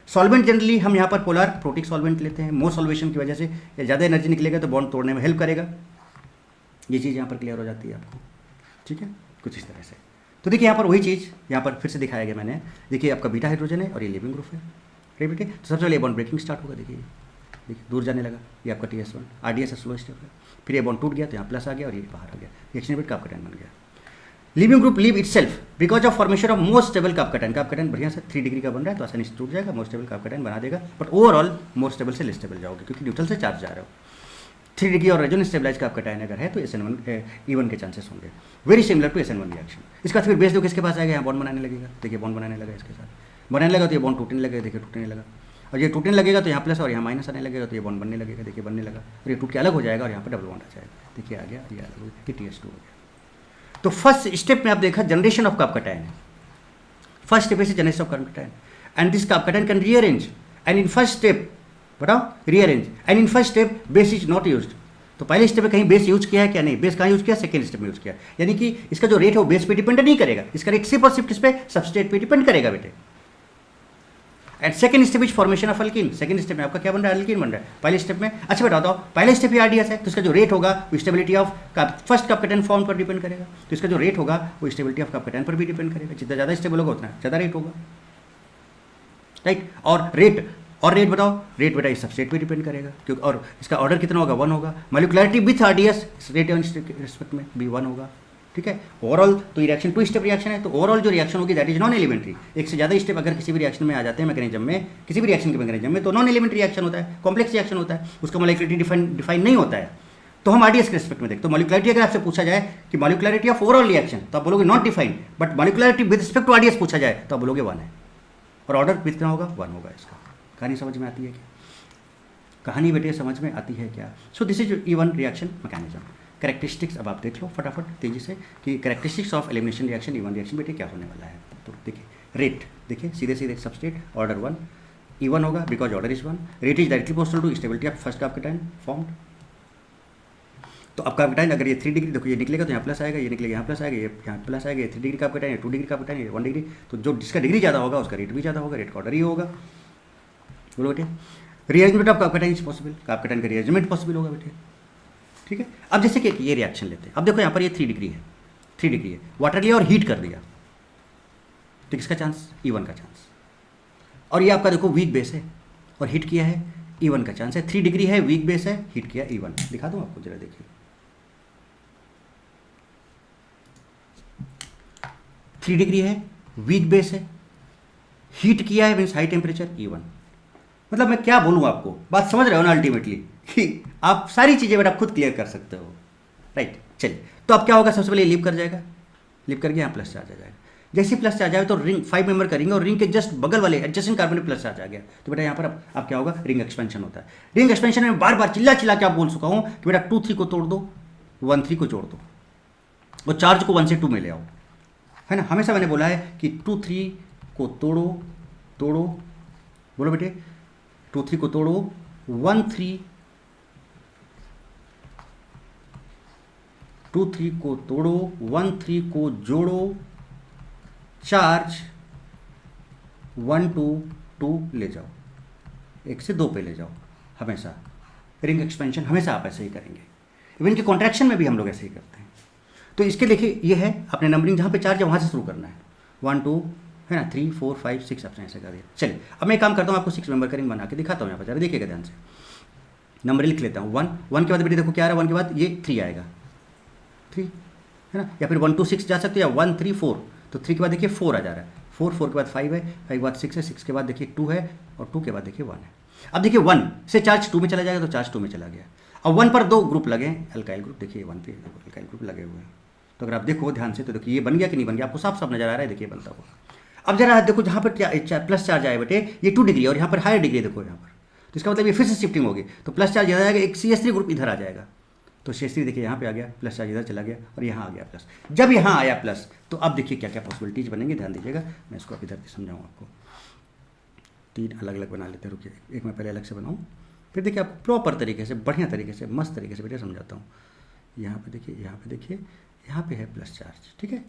सॉल्वेंट जनरली हम यहाँ पर पोलर प्रोटिक सॉल्वेंट लेते हैं, मोर सॉल्वेशन की वजह से ज़्यादा एनर्जी निकलेगा तो बॉन्ड तोड़ने में हेल्प करेगा। ये चीज़ यहाँ पर क्लियर हो जाती है आपको, ठीक है, कुछ इस तरह से। तो देखिए यहाँ पर वही चीज़ यहाँ पर फिर से दिखाया गया मैंने, देखिए आपका बीटा हाइड्रोजन है और ये लिविंग ग्रुप है, राइट बेटे। तो सबसे पहले बॉन्ड ब्रेकिंग स्टार्ट होगा, देखिए दूर जाने लगा, ये आपका TS1 RDS स्लो स्टेप है, फिर ये बॉन्ड टूट गया तो यहाँ प्लस आ गया और ये बाहर आ गया, रिएक्शन इंटरमीडिएट कार्ब कैटायन बन गया। Leaving group leave itself because of formation of more stable carb cation. Carb cation बढ़िया से 3 डिग्री का बन रहा है तो आसानी से टूट जाएगा, मोर स्टेबल कार्ब कैटायन बना देगा, बट ओवरऑल मोर स्टेबल से लेस स्टेबल जाओगे क्योंकि न्यूट्रल से चार्ज जा रहे हो। 3 डिग्री और रेजोनेंस स्टेबलाइज कार्ब कैटायन अगर है तो SN1 के चांसेस होंगे, very similar to SN1 reaction. इसका फिर बेस दो किसके पास आएगा, यहाँ बॉन्ड बनाने लगेगा, देखिए बॉन्ड बनाने लगा, इसके साथ बनाने लगा तो ये बॉन्ड टूटने लगेगा, देखिए टूटने लगा, और ये टूटने लगेगा तो यहाँ प्लस और यहाँ माइनस आने लगेगा तो ये बॉन्ड बनने लगेगा, देखिए बनने लगा, और ये टूट के अलग हो जाएगा और यहाँ पर डबल बॉन्ड आ जाएगा, देखिए आ गया, ये अलग हो गया, TS2 हो गया। तो फर्स्ट स्टेप में आप देखा जनरेशन ऑफ कार्ब कैटायन है, first step is generation of carbocation and this carbocation can rearrange and in first step बताओ rearrange and in first step base is not used. तो पहले स्टेप में कहीं बेस यूज किया है क्या, नहीं, बेस कहाँ यूज किया, सेकंड स्टेप में यूज किया, यानी कि इसका जो रेट है वो बेस पे डिपेंड नहीं करेगा, इसका रेट सिर्फ और सिर्फ किस पे, सबस्ट्रेट पे डिपेंड करेगा बेटे। And second step is formation of alkyne, second step में आपका क्या बन रहा है, अल्कीन बन रहा है। पहले स्टेप में अच्छा बता दो, पहले स्टेप ही RDS है तो इसका जो रेट होगा वो stability of first carb cation form पर डिपेंड करेगा, तो इसका जो रेट होगा वो स्टेबिलिटी ऑफ कार्ब कैटायन पर भी डिपेंड करेगा, जितना ज़्यादा स्टेबल होगा उतना ज़्यादा रेट होगा, राइट। और रेट बताओ, रेट बेटा इस सबस्ट्रेट पे डिपेंड करेगा क्योंकि, और इसका ऑर्डर कितना होगा, 1 होगा, मॉलिक्युलरिटी विथ RDS रेट रिस्पेक्ट में भी 1 होगा, ठीक है। ओवरऑल तो ये रिएक्शन 2 स्टेप रिएक्शन है, तो ओवरऑल जो रिएक्शन होगी दैट इज नॉन एलिमेंट्री। एक से ज़्यादा स्टेप अगर किसी भी रिएक्शन में आ जाते हैं मैकेनिज्म में, किसी भी रिएक्शन के मैकेनिज्म में, तो नॉन एलिमेंट्री रिएक्शन होता है, कॉम्प्लेक्स रिएक्शन होता है, उसका मॉलिक्युलरिटी डिफाइन नहीं होता है। तो हम आरडीएस के रिस्पेक्ट में देखते हैं। तो मॉलिक्युलरिटी अगर आपसे पूछा जाए कि मॉलिक्युलरिटी ऑफ ओवरऑल रिएक्शन, तो आप बोलोगे not defined, but molecularity with respect to RDS पूछा जाए तो आप बोलोगे 1 है, और ऑर्डर कितना होगा 1 होगा। इसका कहानी समझ में आती है क्या? कहानी बेटे समझ में आती है क्या? सो this is E1 reaction mechanism. Characteristics अब आप देख लो फटाफट तेजी से कि characteristics of elimination reaction E1 reaction बेटे क्या होने वाला है। तो देखिए रेट, देखिए सीधे सीधे सबस्टेट ऑर्डर 1 E1 होगा because order is 1। Rate is directly proportional to stability of first carbocation formed. तो अब कार्बोकेटाइन अगर ये 3 डिग्री, देखो ये निकलेगा तो यहाँ प्लस आएगा, ये निकलेगा यहाँ प्लस आएगा, ये यहाँ प्लस आएगा, ये 3 डिग्री कार्बोकेटाइन, 2 डिग्री कार्बोकेटाइन, ये 1 डिग्री। तो जो जिसका डिग्री ज़्यादा होगा उसका रेट भी ज़्यादा होगा, रेट का ऑर्डर ही होगा। बोलो बेटे rearrangement of carbocation is possible, carbocation का रीअरेंजमेंट पॉसिबल होगा बेटे। ठीक है, अब जैसे कि ये रिएक्शन लेते हैं, अब देखो यहाँ पर ये 3 डिग्री है, 3 डिग्री है, वाटर लिया और हीट कर दिया, तो किसका चांस? E1 का चांस। और ये आपका देखो वीक बेस है और हीट किया है, E1 का चांस है। 3 डिग्री है, वीक बेस है, हीट किया E1। दिखा दूँ आपको जरा, देखिए 3 डिग्री है, वीक बेस है, हीट किया है मीन्स हाई टेम्परेचर E1। मतलब मैं क्या बोलूँ आपको, बात समझ रहे हो ना अल्टीमेटली, कि आप सारी चीज़ें बेटा खुद क्लियर कर सकते हो। राइट, चलिए तो अब क्या होगा, सबसे पहले लीव कर जाएगा, लीव करके यहाँ प्लस चार्ज आ जाएगा। जैसे प्लस चार्ज आए तो रिंग 5 मेंबर का रिंग, और रिंग के जस्ट बगल वाले एडजेसेंट कार्बन में प्लस चार्ज आ गया, तो बेटा यहाँ पर अब क्या होगा, रिंग एक्सपेंशन होता है। रिंग एक्सपेंशन में बार बार चिल्ला चिल्ला के आप बोल चुका हूँ कि बेटा 2 3 को तोड़ दो, 1 3 को जोड़ दो, और चार्ज को 1 से 2 में ले आओ, है ना। हमेशा मैंने बोला है कि 2 3 को तोड़ो, तोड़ो, बोलो बेटे 2 3 को तोड़ो, 1 3 2 3 को तोड़ो, 1 3 को जोड़ो, चार्ज 1 2 2 ले जाओ, 1 से 2 पे ले जाओ। हमेशा रिंग एक्सपेंशन हमेशा आप ऐसे ही करेंगे, इवन कि कॉन्ट्रैक्शन में भी हम लोग ऐसे ही करते हैं। तो इसके देखिए ये है अपने नंबरिंग, जहाँ पे चार्ज है वहाँ से शुरू करना है, 1 2 है ना, 3 4 5 6 आपने ऐसे कर दिया। चलिए अब मैं एक काम करता हूँ, आपको 6 मेंबर का रिंग बना के दिखाता हूँ। यहाँ पर जरा देखिएगा ध्यान से, नंबर लिख लेता हूँ। 1 के बाद बेटे देखो क्या आ रहा है, 1 के बाद ये 3 आएगा, 3 है ना, या फिर 1 2 6 जा सकते हैं, या 1 3 4, तो 3 के बाद देखिए 4 आ जा रहा है, 4 4 के बाद 5 है, 5 के बाद 6 है, 6 के बाद देखिए 2 है, और 2 के बाद देखिए 1 है। अब देखिए 1 से चार्ज 2 में चला जाएगा, तो चार्ज 2 में चला गया। अब 1 पर 2 ग्रुप लगे, अल्काइल ग्रुप, देखिए 1 पे अल्काइल ग्रुप लगे हुए हैं। तो अगर आप देखो ध्यान से तो देखिए ये बन गया कि नहीं बन गया, आपको साफ साफ नजर आ रहा है, देखिए बनता हुआ। अब जरा देखो जहाँ पर प्लस चार्ज आए बेटे, ये 2 डिग्री और यहाँ पर हायर डिग्री देखो यहाँ पर, तो इसका मतलब ये फिर से शिफ्टिंग होगी, तो प्लस चार्ज इधर आएगा, एक CH3 ग्रुप इधर आ जाएगा, तो CH3 देखिए यहाँ पे आ गया, प्लस चार्ज इधर चला गया, और यहाँ आ गया प्लस। जब यहाँ आया प्लस, तो अब देखिए क्या क्या पॉसिबिलिटीज बनेंगे, ध्यान दीजिएगा। मैं इसको अब इधर समझाऊँ आपको, 3 अलग अलग बना लेते हैं, रुकिए एक मैं पहले अलग से बनाऊँ, फिर देखिए आपको प्रॉपर तरीके से, बढ़िया तरीके से, मस्त तरीके से बेटे समझाता हूँ। यहाँ पे देखिए, यहाँ पे देखिए, यहाँ पे है प्लस चार्ज, ठीक है,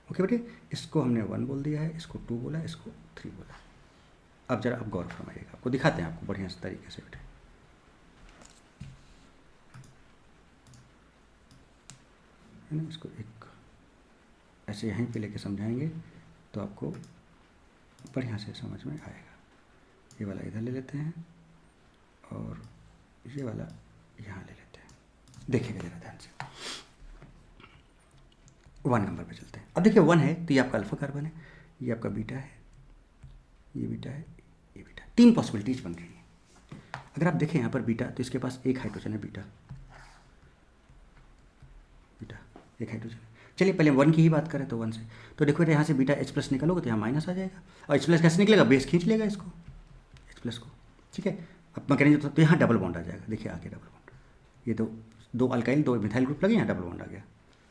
ओके बेटे। इसको हमने 1 बोल दिया है, इसको 2 बोला, इसको 3 बोला। अब जरा आप गौर फरमाइएगा, आपको दिखाते हैं आपको बढ़िया तरीके से बेटे। है ना, इसको एक ऐसे यहीं पे लेके समझाएंगे तो आपको बढ़िया से समझ में आएगा। ये वाला इधर ले लेते हैं और ये वाला यहाँ ले लेते हैं। देखिएगा जरा ध्यान से, 1 नंबर पे चलते हैं। अब देखिए 1 है तो ये आपका अल्फा कार्बन है, ये आपका बीटा है, ये बीटा है, ये बीटा। 3 पॉसिबिलिटीज बन रही हैं। अगर आप देखें यहाँ पर बीटा, तो इसके पास एक हाइड्रोजन है, बीटा बीटा एक हाइड्रोजन है। चलिए पहले 1 की ही बात करें तो 1 से, तो देखो यहाँ से बीटा H+ निकालोगे तो यहाँ माइनस आ जाएगा, और H+ कैसे निकलेगा, बेस खींच लेगा इसको H+ को, ठीक है। अब मैकेनिज्म तो यहाँ डबल बॉन्ड आ जाएगा, देखिए आगे डबल बॉन्ड, ये दो अल्काइल 2 मिथाइल ग्रुप लगे, यहाँ डबल बॉन्ड आ गया।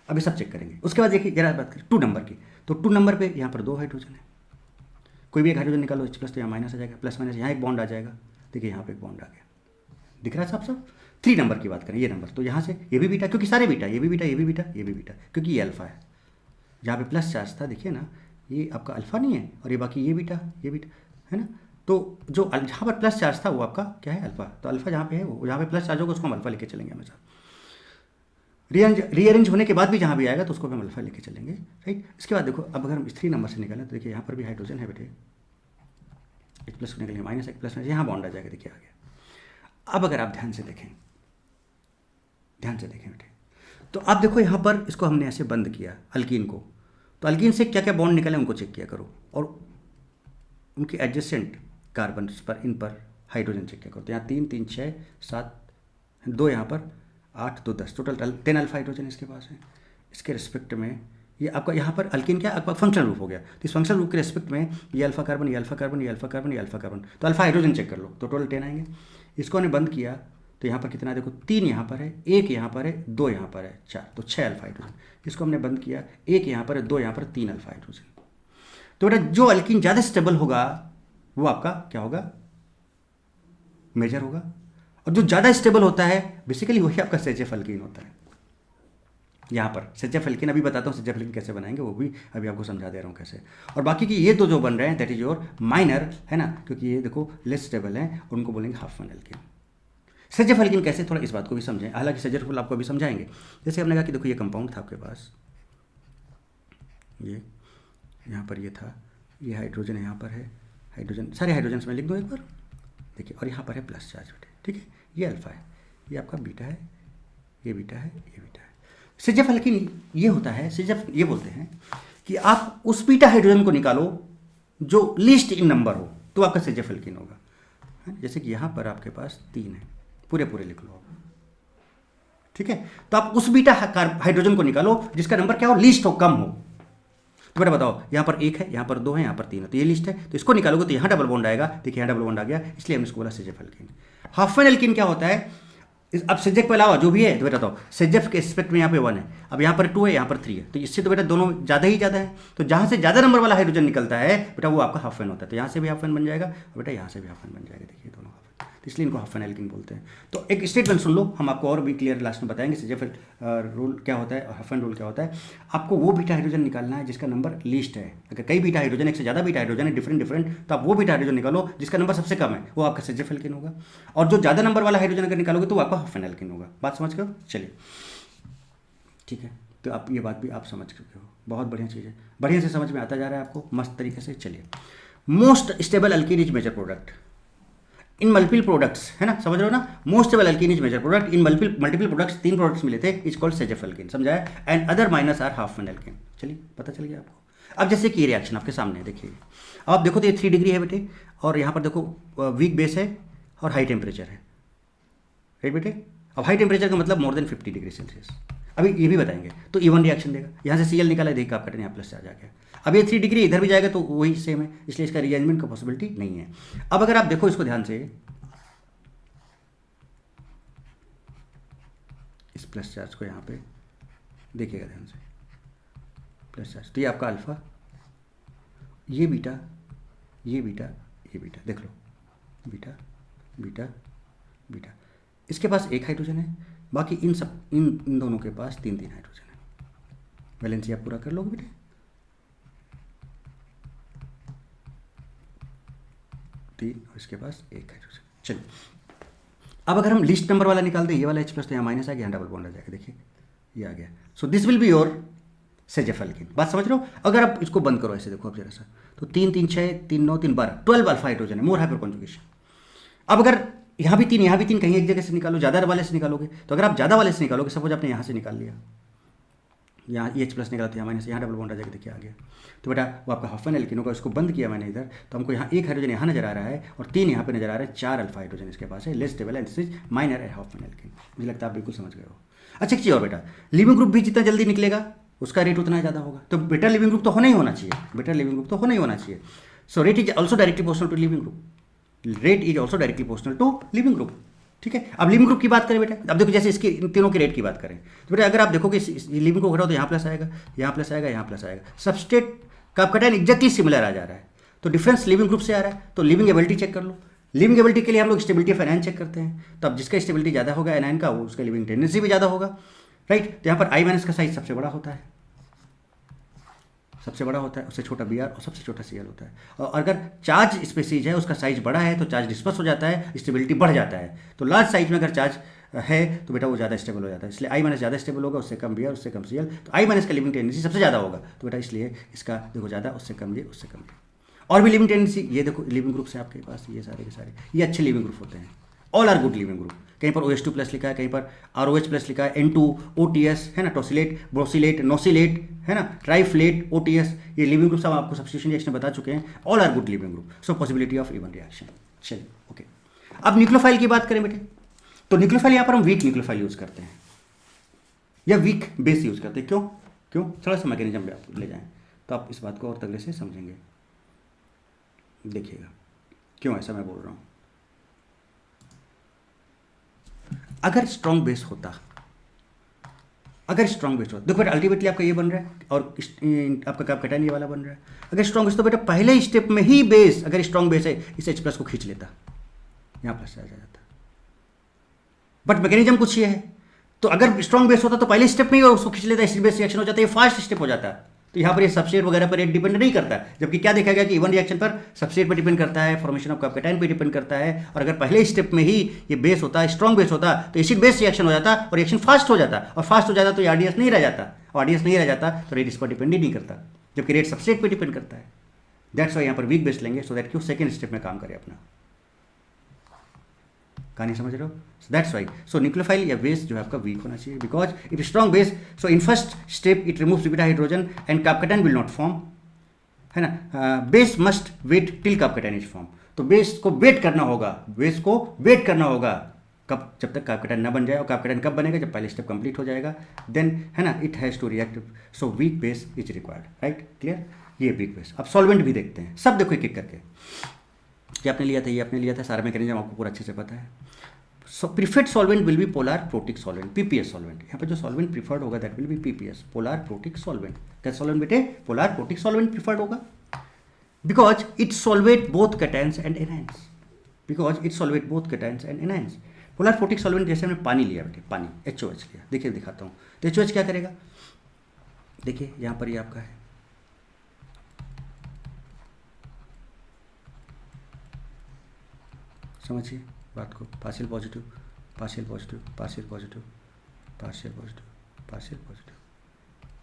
अब ये सब चेक करेंगे। उसके बाद देखिए जरा बात करें 2 नंबर की, तो 2 नंबर पे यहाँ पर 2 हाइड्रोजन है, कोई भी एक हाइड्रोजन निकालो H+, तो यहाँ माइनस आ जाएगा, प्लस माइनस यहाँ एक बॉन्ड आ जाएगा, देखिए यहाँ पे एक बॉन्ड आ गया, दिख रहा है साहब सब। 3 नंबर की बात करें, ये नंबर, तो यहाँ से ये भी बीटा, क्योंकि सारे बीटा, ये भी बीटा, ये भी बीटा, ये भी बीटा, क्योंकि ये अल्फा है। जहाँ पे प्लस चार्ज था देखिए ना, ये आपका अल्फा नहीं है, और ये बाकी ये बीटा है ना। तो जो जहाँ पर प्लस चार्ज था वो आपका क्या है, अल्फा। तो अल्फा जहाँ पे है, वो जहाँ पे प्लस चार्ज होगा उसको हम अल्फा लेके चलेंगे हमेशा। रीअरेंज होने के बाद भी जहाँ भी आएगा तो उसको हम अल्फा लेके चलेंगे, राइट। इसके बाद देखो, अब अगर हम 3 नंबर से निकालें तो देखिए यहाँ पर भी हाइड्रोजन है बेटे, H+ को निकलेंगे, माइनस एक प्लस में यहाँ बॉन्ड आ जाएगा, देखिए आ गया। अब अगर आप ध्यान से देखें बेटे, तो आप देखो यहाँ पर इसको हमने ऐसे बंद किया अल्कीन को, तो अल्कीन से क्या क्या बॉन्ड निकले उनको चेक किया करो, और उनके एडजेसेंट कार्बन पर, इन पर हाइड्रोजन चेक किया करो। तो यहाँ 3 3 6 7, 2 यहाँ पर, 8 2 10, टोटल 10 अल्फा हाइड्रोजन इसके पास है। इसके रिस्पेक्ट में ये आपका यहाँ पर अल्किन क्या आपका फंक्शनल ग्रुप हो गया, तो इस फंक्शनल ग्रुप के रिस्पेक्ट में ये अल्फा कार्बन, ये अल्फा कार्बन, ये अल्फा कार्बन, ये अल्फा कार्बन, तो अल्फा हाइड्रोजन चेक कर लो, तो टोटल 10 आएंगे। इसको हमने बंद किया तो यहाँ पर कितना देखो, 3 यहाँ पर है, 1 यहाँ पर है, 2 यहाँ पर है, 4, तो 6 अल्फा हाइड्रोजन। इसको हमने बंद किया, 1 यहाँ पर है, 2 यहाँ पर, 3 अल्फा हाइड्रोजन। तो बेटा जो अल्किन ज़्यादा स्टेबल होगा वो आपका क्या होगा, मेजर होगा, और जो ज़्यादा स्टेबल होता है बेसिकली वही आपका सेजेफ अल्किन होता है। यहाँ पर सेजेफ अल्किन अभी बताता हूँ सेजेफ अल्किन कैसे बनाएंगे, वो भी अभी आपको समझा दे रहा हूँ कैसे। और बाकी की ये दो जो बन रहे हैं दैट इज योर माइनर, है ना, क्योंकि ये देखो लेस स्टेबल हैं, उनको बोलेंगे हाफ वन अल्किन। सेजेफ अल्किन कैसे, थोड़ा इस बात को भी समझें, हालांकि सेजेफ अल्किन आपको अभी समझाएंगे। जैसे हमने कहा कि देखो ये कंपाउंड था आपके पास, ये यहाँ पर ये था, ये हाइड्रोजन यहाँ पर है, हाइड्रोजन सारे हाइड्रोजन मैं लिख दूँ एक बार, देखिए, और यहाँ पर है प्लस चार्ज बेटे, ठीक है, ये अल्फा है, ये आपका बीटा है, ये बीटा है, ये बीटा है। सेजेफ अल्किन ये होता है, सेजेफ ये बोलते हैं कि आप उस बीटा हाइड्रोजन को निकालो जो लीस्ट इन नंबर हो, तो आपका सेजेफ अल्किन होगा। जैसे कि यहाँ पर आपके पास 3 है, पूरे पूरे लिख लो आप, ठीक है, तो आप उस बीटा हाइड्रोजन को निकालो जिसका नंबर क्या हो, लीस्ट हो, कम हो। तो बेटा बताओ, यहाँ पर 1 है, यहाँ पर 2 है, यहाँ पर 3 है, तो ये लिस्ट है, तो इसको निकालोगे तो यहाँ डबल बॉन्ड आएगा, देखिए यहाँ डबल बॉन्ड आ गया, इसलिए हम इसको बोला सेजेफ अल्किन। हाफ एन अल्किन क्या होता है, अब सेजेफ के अलावा जो भी है, तो बेटा बताओ, सेजेफ के एस्पेक्ट में यहाँ पे 1 है, अब यहाँ पर 2 है, यहाँ पर 3 है, तो इससे तो बेटा दोनों ज़्यादा ही ज़्यादा है, तो जहाँ से ज़्यादा नंबर वाला हाइड्रोजन निकलता है बेटा वो आपका हाफ एन होता है, तो यहाँ से भी हाफ एन बन जाएगा, और बेटा यहाँ से भी हाफ एन बन जाएगा, देखिए दोनों हाफ एन, तो इसलिए इनको हाफ एन एल्किन बोलते हैं। तो एक स्टेटमेंट सुन लो, हम आपको और भी क्लियर लास्ट में बताएंगे सेजेफ रूल क्या होता है और हाफ एन रूल क्या होता है। आपको वो बीटा हाइड्रोजन निकालना है जिसका नंबर लीस्ट है, अगर कई बीटा हाइड्रोजन, एक से ज़्यादा बीटा हाइड्रोजन है डिफरेंट, तो आप वो बीटा हाइड्रोजन निकालो जिसका नंबर सबसे कम है, वो आपका सेजेफ एल्किन होगा, और जो ज़्यादा नंबर वाला हाइड्रोजन अगर निकालोगे तो वो आपका हाफ एन एल्किन होगा। बात समझ गए हो, चलिए ठीक है, तो आप ये बात भी आप समझ चुके हो, बहुत बढ़िया चीज़ है, बढ़िया से समझ में आता जा रहा है आपको मस्त तरीके से। चलिए, most stable alkene is major product in multiple products, है ना, समझ रहे हो ना, most stable alkene is major product in multiple products, 3 products मिले थे, इज कॉल्ड सेजेफ अल्किन, समझाया, and other minors are Hofmann alkene. चलिए पता चल गया आपको। अब जैसे कि रिएक्शन आपके सामने है, देखिए, अब आप देखो तो ये 3 डिग्री है बेटे, और यहाँ पर देखो वीक बेस है और हाई टेम्परेचर है, राइट बेटे। अब हाई टेम्परेचर का मतलब मोर देन 50 डिग्री सेल्सियस, अभी ये भी बताएंगे, तो इवन रिएक्शन देगा। यहाँ से Cl निकाला, देखिए आपका यहाँ प्लस चार्ज आ गया। अब ये 3 डिग्री इधर भी जाएगा तो वही सेम है, इसलिए इसका रीअरेंजमेंट का पॉसिबिलिटी नहीं है। अब अगर आप देखो इसको ध्यान से, इस प्लस चार्ज को यहाँ पे देखिएगा ध्यान से, प्लस चार्ज, तो ये आपका अल्फा, ये बीटा, ये बीटा, ये बीटा, देख लो, बीटा बीटा बीटा, इसके पास 1 हाइड्रोजन है, बाकी इन दोनों के पास 3 हाइड्रोजन है। वैलेंसी आप पूरा कर लोगे बेटे, 3 और इसके पास 1 हाइड्रोजन। चलिए, अब अगर हम लिस्ट नंबर वाला निकाल दें, ये वाला H प्लस, तो यहाँ माइनस आ गया, यहाँ डबल बॉन्ड आ जाएगा, देखिए ये आ गया। So this will be your Saytzeff alkene. बात समझ रहे हो। अगर आप इसको बंद करो ऐसे, देखो आप जरा सा, तो 3 3 6 3 9 3 12 12 अल्फा हाइड्रोजन है, मोर हाइपर कॉन्जुगेशन। अब अगर यहाँ भी 3 यहाँ भी 3, कहीं एक जगह से निकालो, ज़्यादा वाले से निकालोगे, तो अगर आप ज़्यादा वाले से निकालोगे, सपोज आपने यहाँ से निकाल लिया, यहाँ H प्लस निकाला, तो यहाँ माइनस, यहाँ डबल बॉन्ड आ जाएगा, देखिए आ गया, तो बेटा वो आपका हाफ एन एल्किन होगा। इसको बंद किया मैंने इधर, तो हमको यहाँ 1 हाइड्रोजन यहाँ नजर आ रहा है और 3 यहाँ पे नजर आ रहा है, 4 अल्फा हाइड्रोजन इसके पास है, लेस स्टेबल है, this is minor Hofmann alkene. मुझे लगता है आप बिल्कुल समझ गए हो। अच्छा एक चीज़ और बेटा, लिविंग ग्रुप भी जितना जल्दी निकलेगा उसका रेट उतना ज़्यादा होगा, तो बेटर लिविंग ग्रुप तो होना ही होना चाहिए, बेटर लिविंग ग्रुप तो होना ही होना चाहिए। So rate is also directly proportional to leaving group, rate is also directly proportional to leaving group, ठीक है। अब लिविंग ग्रुप की बात करें बेटा, अब देखो जैसे इसके इन तीनों के रेट की बात करें, तो बेटा अगर आप देखोगे लिविंग को घटाओ तो यहाँ प्लस आएगा, यहाँ प्लस आएगा, यहाँ प्लस आएगा, सबस्टेट का आपका टाइम एग्जैक्टली सिमिलर आ जा रहा है, तो डिफरेंस लिविंग ग्रुप से आ रहा है, तो लिविंग एबिलिटी चेक कर लो। लिविंग एबिलिटी के लिए हम लोग स्टेबिलिटी ऑफ एनायन चेक करते हैं, तो अब जिसका स्टेबिलिटी ज़्यादा होगा एनायन का, वो उसका लिविंग टेंडेंसी भी ज़्यादा होगा, राइट। तो यहाँ पर I माइनस का साइज सबसे बड़ा होता है, सबसे बड़ा होता है, उससे छोटा Br और सबसे छोटा Cl होता है। और अगर चार्ज स्पेसीज है, उसका साइज बड़ा है, तो चार्ज डिस्पर्स हो जाता है, स्टेबिलिटी बढ़ जाता है। तो लार्ज साइज में अगर चार्ज है तो बेटा वो ज़्यादा स्टेबल हो जाता है, इसलिए I माइनस ज़्यादा स्टेबल होगा, उससे कम Br, उससे कम Cl, तो I माइनस का लिविंग टेंडेंसी सबसे ज़्यादा होगा, तो बेटा इसलिए इसका देखो ज़्यादा, उससे कम ये, उससे कम ये। और भी लिविंग टेंडेंसी, ये देखो लिविंग ग्रुप्स हैं आपके पास, ये सारे के सारे, ये अच्छे लिविंग ग्रुप होते हैं, all are good leaving group. कहीं पर OH2 प्लस लिखा है, कहीं पर ROH प्लस लिखा है, N2 OTS है ना, टोसिलेट, ब्रोसिलेट, नोसिलेट है ना, ट्राइफ्लेट, OTS, ये लिविंग ग्रुप सब आपको सब्स्टिट्यूशन रिएक्शन बता चुके हैं, all are good leaving group. So possibility of even reaction. चलिए ओके, अब न्यूक्लियोफाइल की बात करें बेटे, तो न्यूक्लियोफाइल यहाँ पर हम वीक न्यूक्लियोफाइल यूज करते हैं। या वीक बेस यूज़ करते हैं। क्यों क्यों थोड़ा सा मैकेनिज्म में आप ले जाएं तो आप इस बात को और तगड़े से समझेंगे। देखिएगा क्यों ऐसा मैं बोल रहा हूँ। अगर स्ट्रॉन्ग बेस होता, देखो बेटा अल्टीमेटली आपका ये बन रहा है और आपका कैपकैटायन ये वाला बन रहा है। अगर स्ट्रॉन्ग बेस तो बेटा पहले स्टेप में ही बेस, अगर स्ट्रॉन्ग बेस है इस H प्लस को खींच लेता, यहाँ प्लस आ जाता। बट मैकेनिज्म कुछ ये है, तो अगर स्ट्रॉन्ग बेस होता तो पहले स्टेप में ही उसको खींच लेता, एसिड बेस रिएक्शन हो जाता, ये फास्ट स्टेप हो जाता। तो यहाँ पर ये सबस्ट्रेट वगैरह पर एक डिपेंड नहीं करता है, जबकि क्या देखा गया कि इवन रिएक्शन पर सबस्ट्रेट पर डिपेंड करता है, फॉर्मेशन ऑफ कैपकैटायन पे डिपेंड करता है। और अगर पहले स्टेप में ही ये बेस होता, स्ट्रॉन्ग बेस होता, तो एसिड बेस रिएक्शन हो जाता और रिएक्शन फास्ट हो जाता, और फास्ट हो जाता तो ये आरडीएस नहीं रह जाता, और आरडीएस नहीं रह जाता तो रेट इस पर डिपेंड ही नहीं करता, जबकि रेट सबस्ट्रेट पर डिपेंड करता है। दैट्स वाई यहाँ पर वीक बेस लेंगे, सो दैट क्यों सेकेंड स्टेप में काम करे अपना। कहानी समझ रहे हो? दैट्स वाई सो न्यूक्लियोफाइल या बेस जो है आपका वीक होना चाहिए, because if strong base so in first step it removes beta hydrogen and carbocation will not form, है ना। Base must wait till carbocation is form, तो बेस को वेट करना होगा, बेस को वेट करना होगा कब, जब तक कैपकैटायन ना बन जाए। और कैपकैटायन कब बनेगा? जब पहले स्टेप कंप्लीट हो जाएगा, देन है ना it has to react, so weak base is required, right, clear. ये वीक बेस। अब सॉल्वेंट भी देखते हैं, सब देखो एक एक करके। ये आपने लिया था, ये आपने लिया था, सारा मैकेनिज्म आपको पूरा अच्छे से पता है। So preferred solvent will be polar protic solvent, PPS solvent. यहाँ पर जो सॉल्वेंट प्रीफर्ड होगा that will be PPS, polar protic solvent. क्या सॉल्वेंट बेटे? पोलर प्रोटिक सॉल्वेंट प्रीफर्ड होगा, because it solvate both cations and anions, because it solvate both cations and anions. Polar protic solvent जैसे हमने पानी लिया बेटे, पानी HOH लिया, देखिए दिखाता हूँ। तो HOH क्या करेगा? देखिए यहाँ पर ये आपका है, समझिए बात को, partial positive, partial positive, partial positive, partial positive, partial positive.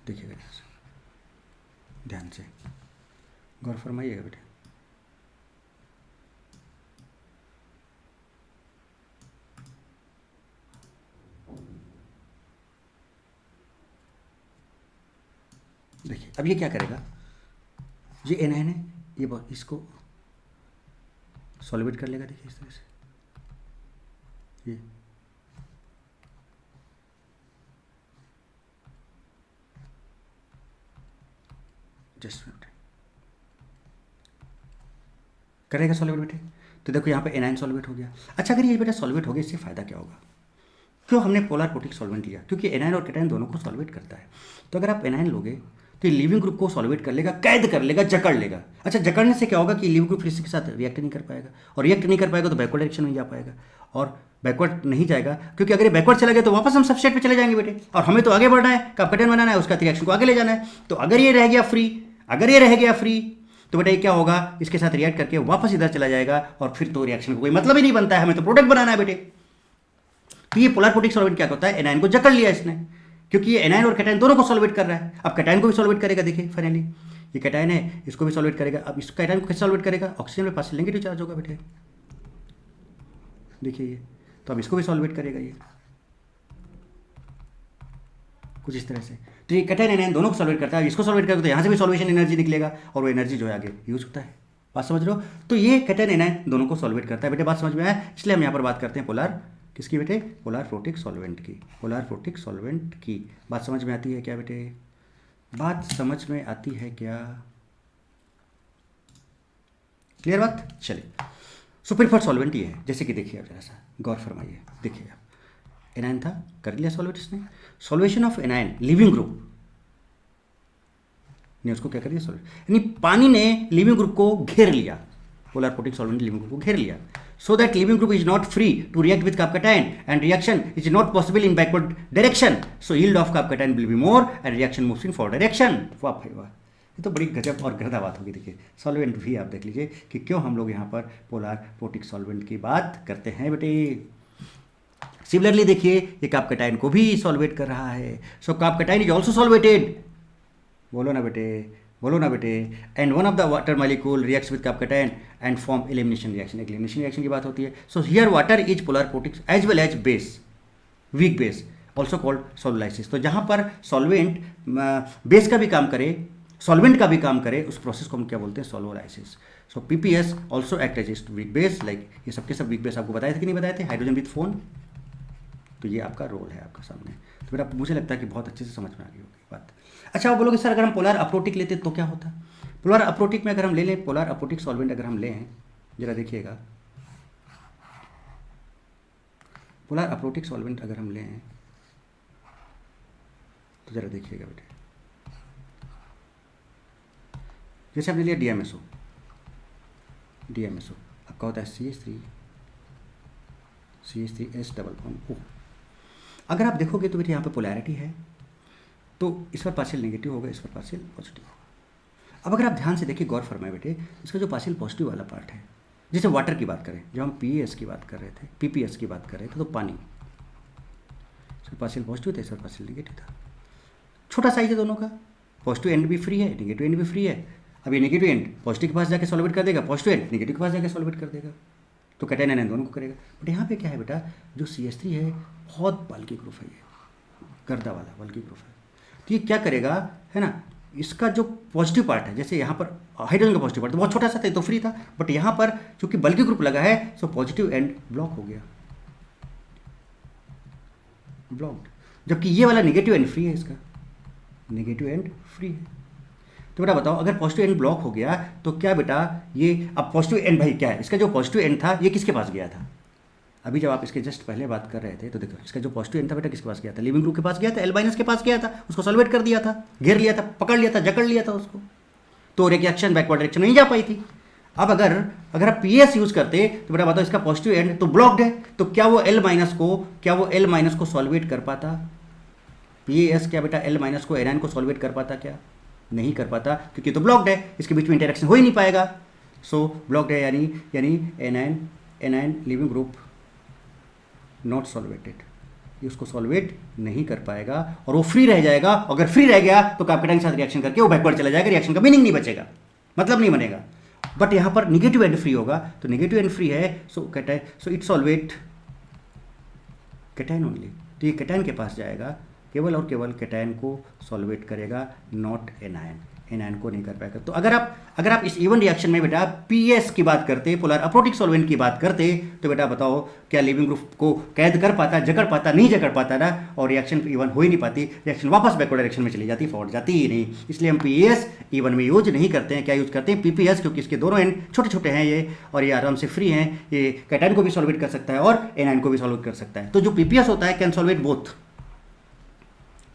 देखिएगा यहाँ से ध्यान से गौर फरमाइएगा बेटे। देखिए अब ये क्या करेगा, ये एनायन है, ये इसको सॉल्वेट कर लेगा। देखिए इस तरह से ये जस्ट करेगा सॉल्वेट बेटे। तो देखो यहाँ पे एनायन सॉल्वेट हो गया। अच्छा अगर ये बेटा सॉल्वेट हो गया, इससे फ़ायदा क्या होगा? क्यों हमने पोलर प्रोटिक सॉल्वेंट लिया? क्योंकि एनायन और कैटायन दोनों को सॉल्वेट करता है। तो अगर आप एनायन लोगे तो ये लिविंग ग्रुप को सॉल्वेट कर लेगा, कैद कर लेगा, जकड़ लेगा। अच्छा जकड़ने से क्या होगा कि लिविंग ग्रुप इसके साथ रिएक्ट नहीं कर पाएगा, और रिएक्ट नहीं कर पाएगा तो बैकवर्ड डायरेक्शन नहीं जा पाएगा, और बैकवर्ड नहीं जाएगा, क्योंकि अगर ये बैकवर्ड चला गया तो वापस हम सबस्ट्रेट पे चले जाएंगे बेटे, और हमें तो आगे बढ़ना है, कैपकैटायन बनाना है, उसका रिएक्शन को आगे ले जाना है। तो अगर ये रह गया फ्री, अगर ये रह गया फ्री, तो बेटा ये क्या होगा, इसके साथ रिएक्ट करके वापस इधर चला जाएगा, और फिर तो रिएक्शन को कोई मतलब ही नहीं बनता है, हमें तो प्रोडक्ट बनाना है बेटे। तो ये पोलर प्रोटिक सॉल्वेंट क्या होता है, एनायन को जकड़ लिया इसने, क्योंकि ये एनायन और कैटायन दोनों को सॉल्वेट कर रहा है। अब कैटायन को भी सॉल्वेट करेगा, देखिए फाइनली ये कैटायन है, इसको भी सॉल्वेट करेगा। अब इस कैटायन को कैसे सॉल्वेट करेगा? ऑक्सीजन में पास लेंगे चार्ज होगा बेटे, देखिए ये, तो अब इसको भी सॉल्वेट करेगा ये कुछ इस तरह से। तो ये कैटायन एनायन दोनों को सॉल्वेट करता है, इसको सॉल्वेट करेगा तो यहाँ से भी सॉल्वेशन एनर्जी निकलेगा, और वो एनर्जी जो है आगे यूज होता है। बात समझ रहे हो? तो ये कैटायन एनायन दोनों को सॉल्वेट करता है बेटे, बात समझ में आया? इसलिए हम यहाँ पर बात करते हैं पोलर किसकी बेटे? पोलर प्रोटिक सॉल्वेंट की, पोलर प्रोटिक सॉल्वेंट की। बात समझ में आती है क्या बेटे? बात समझ में आती है क्या? क्लियर बात? चलिए, सो प्रीफर्ड सॉल्वेंट ये है, जैसे कि देखिए आप जरा सा गौर फरमाइए। देखिए आप एनायन था, कर लिया सॉल्वेट इसने, solvation of anion leaving group ने उसको क्या कर दिया? सॉल्वेट, यानी पानी ने लिविंग ग्रुप को घेर लिया, polar protic solvent leaving group को घेर लिया, so that living group is not free to react with कैपकैटायन and reaction is not possible in backward direction, so yield of कैपकैटायन will be more and reaction moves in forward direction। वाह भाई वाह, ये तो बड़ी गजब और गर्दा बात होगी। देखिए सॉल्वेंट भी आप देख लीजिए कि क्यों हम लोग यहाँ पर पोलर प्रोटिक सॉल्वेंट की बात करते हैं बेटे। सिमिलरली देखिए ये कैपकैटायन को भी सॉल्वेट कर रहा है, so carbocation is also solvated, बोलो ना बेटे, बोलो ना बेटे। And one of the water molecule reacts with carbocation and form elimination reaction, elimination reaction की बात होती है। So here water is polar protic as well as base, weak base also called solvolysis. तो जहाँ पर सॉल्वेंट बेस का भी काम करे, सॉल्वेंट का भी काम करे, उस प्रोसेस को हम क्या बोलते हैं? Solvolysis. So PPS also act as weak base, like ये सबके सब वीक बेस आपको बताए थे कि नहीं बताए थे? हाइड्रोजन विथ फोन, तो ये आपका रोल है आपका सामने। तो मेरा मुझे लगता है कि बहुत अच्छे से समझ में आ गई होगी बात। अच्छा, आप बोलोगे सर अगर हम पोलर अप्रोटिक लेते तो क्या होता? पोलर अप्रोटिक में अगर हम ले लें, पोलर अप्रोटिक सॉल्वेंट अगर हम लें, जरा देखिएगा, पोलर अप्रोटिक सॉल्वेंट अगर हम लें तो जरा देखिएगा बेटे, जैसे हमने लिया DMSO, आपका होता है CH3 डबल बॉन्ड O। अगर आप देखोगे तो बेटे यहाँ पे पोलैरिटी है, तो इस पर पार्शियल नेगेटिव होगा, इस पर पार्शियल पॉजिटिव होगा। अब अगर आप ध्यान से देखिए, गौर फरमाए बेटे, इसका जो पार्शियल पॉजिटिव वाला पार्ट है, जैसे वाटर की बात करें, जब हम PAS की बात कर रहे थे, PPS की बात कर रहे थे, तो पानी, इसका पार्शियल पॉजिटिव था, इस पर पार्शियल नेगेटिव था। छोटा साइज है दोनों का, पॉजिटिव एंड भी फ्री है, नेगेटिव एंड भी फ्री है। अब ये नेगेटिव एंड पॉजिटिव के पास जाके सॉल्वेट कर देगा, पॉजिटिव एंड नेगेटिव के पास जाके सॉल्वेट कर देगा, तो कैटायन एनायन दोनों को करेगा। बट यहाँ पे क्या है बेटा, जो CH3 है बहुत बल्की ग्रुप है, ये गर्दा वाला बल्की ग्रुप है, तो ये क्या करेगा, है ना, इसका जो पॉजिटिव पार्ट है, जैसे यहाँ पर हाइड्रोजन का पॉजिटिव पार्ट तो बहुत छोटा सा था, तो फ्री था, बट यहाँ पर चूंकि बल्की ग्रुप लगा है, सो पॉजिटिव एंड ब्लॉक हो गया, ब्लॉक्ड। जबकि ये वाला नेगेटिव एंड फ्री है, इसका नेगेटिव एंड फ्री है। तो बेटा बताओ, अगर पॉजिटिव एंड ब्लॉक हो गया तो क्या बेटा, ये अब पॉजिटिव एंड भाई क्या है, इसका जो पॉजिटिव एंड था ये किसके पास गया था? अभी जब आप इसके जस्ट पहले बात कर रहे थे तो देखो, इसका जो पॉजिटिव एंड था बेटा किसके पास गया था? लिविंग ग्रुप के पास गया था, L- के पास गया था, उसको सॉल्वेट कर दिया था, घेर लिया था, पकड़ लिया था, जकड़ लिया था उसको, तो रिएक्शन बैकवर्ड डायरेक्शन नहीं जा पाई थी। अब अगर आप PS यूज करते तो बेटा बताओ, इसका पॉजिटिव एंड तो ब्लॉक्ड है, तो क्या वो L- को सॉल्वेट कर पाता? PAS क्या बेटा L- को एनायन को सॉल्वेट कर पाता? क्या नहीं कर पाता, क्योंकि तो ब्लॉक्ड है, इसके बीच में इंटरेक्शन हो ही नहीं पाएगा। सो ब्लॉक्ड है, यानी anion leaving group not solvated, ये उसको सॉल्वेट नहीं कर पाएगा और वो फ्री रह जाएगा। अगर फ्री रह गया तो कैटायन के साथ रिएक्शन करके वो बैकवर्ड चला जाएगा, रिएक्शन का मीनिंग नहीं बचेगा, मतलब नहीं बनेगा। बट यहाँ पर नेगेटिव एंड फ्री होगा, तो नेगेटिव एंड फ्री है, so it solvate cation only, तो ये कैटायन के पास जाएगा, केवल और केवल कैटायन को सॉल्वेट करेगा, नॉट एनायन को नहीं कर पाएगा। तो अगर आप इस इवन रिएक्शन में बेटा PS की बात करते, पोलर अप्रोटिक सॉल्वेंट की बात करते, तो बेटा बताओ क्या लिविंग ग्रुप को कैद कर पाता, जकड़ पाता? नहीं जकड़ पाता ना, और रिएक्शन इवन हो ही नहीं पाती, रिएक्शन वापस बैकवर्ड डायरेक्शन में चली जाती, फॉरवर्ड जाती ही नहीं। इसलिए हम PAS इवन में यूज नहीं करते हैं। क्या यूज करते हैं? PPS, क्योंकि इसके दोनों एंड छोटे छोटे हैं ये, और ये आराम से फ्री हैं, ये कैटायन को भी सॉल्वेट कर सकता है और एनायन को भी सॉल्वेट कर सकता है। तो जो PPS होता है can solvate both,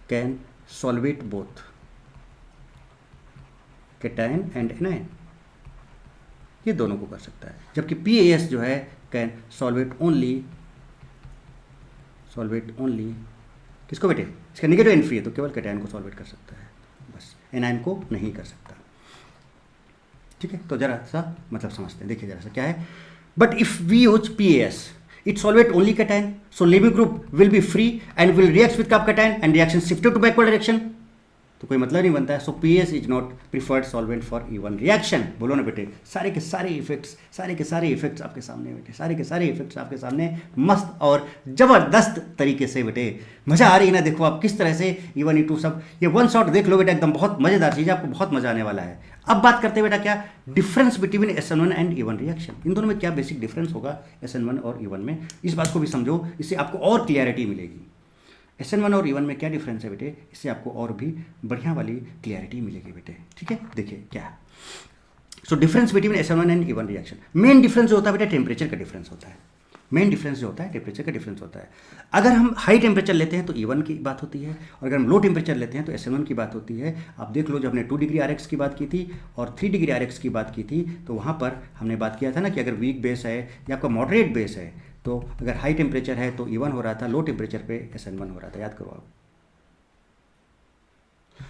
can solvate both cation and anion, ये दोनों को कर सकता है। जबकि PAS जो है कैन सॉल्वेट ओनली किसको बेटे? इसका नेगेटिव एंड फ्री है, तो केवल कैटायन को सॉल्वेट कर सकता है, बस एनायन को नहीं कर सकता। ठीक है, तो जरा सा मतलब समझते हैं, देखिए जरा सा क्या है। But if we use PAS, it solvate only cation, so living group will be free and will react with cap cation and reaction shifted to backward direction, तो कोई मतलब नहीं बनता है। सो PAS is not preferred solvent for E one reaction. बोलो ना बेटे, सारे के सारे इफेक्ट्स आपके सामने बेटे, सारे के सारे इफेक्ट्स आपके सामने मस्त और ज़बरदस्त तरीके से बेटे। मज़ा आ रही है ना? देखो आप किस तरह से E1 E2 सब, ये वन शॉट देख लो बेटा, एकदम बहुत मज़ेदार चीज़ है, आपको बहुत मज़ा आने वाला है। अब बात करते हैं बेटा क्या difference between SN1 and E1 reaction, इन दोनों में क्या बेसिक डिफरेंस होगा SN1 और E1 में, इस बात को भी समझो, इससे आपको और क्लियरिटी मिलेगी। SN1 और E1 में क्या डिफरेंस है बेटे, इससे आपको और भी बढ़िया वाली क्लियरिटी मिलेगी बेटे। ठीक है, देखिए क्या है। So difference between SN1 and E1 reaction, main difference जो होता है बेटा टेम्परेचर का डिफरेंस होता है। मेन डिफरेंस जो होता है टेम्परेचर का डिफरेंस होता है। अगर हम हाई टेम्परेचर लेते हैं तो E1 की बात होती है, और अगर हम लो टेम्परेचर लेते हैं तो SN1 की बात होती है। आप देख लो, जब हमने 2 डिग्री RX की बात की थी और 3 डिग्री RX की बात की थी, तो वहाँ पर हमने बात किया था ना कि अगर वीक बेस है या आपका मॉडरेट बेस है, तो अगर हाई टेम्परेचर है तो E1 हो रहा था, लो टेम्परेचर पे SN1 हो रहा था, याद करो आप।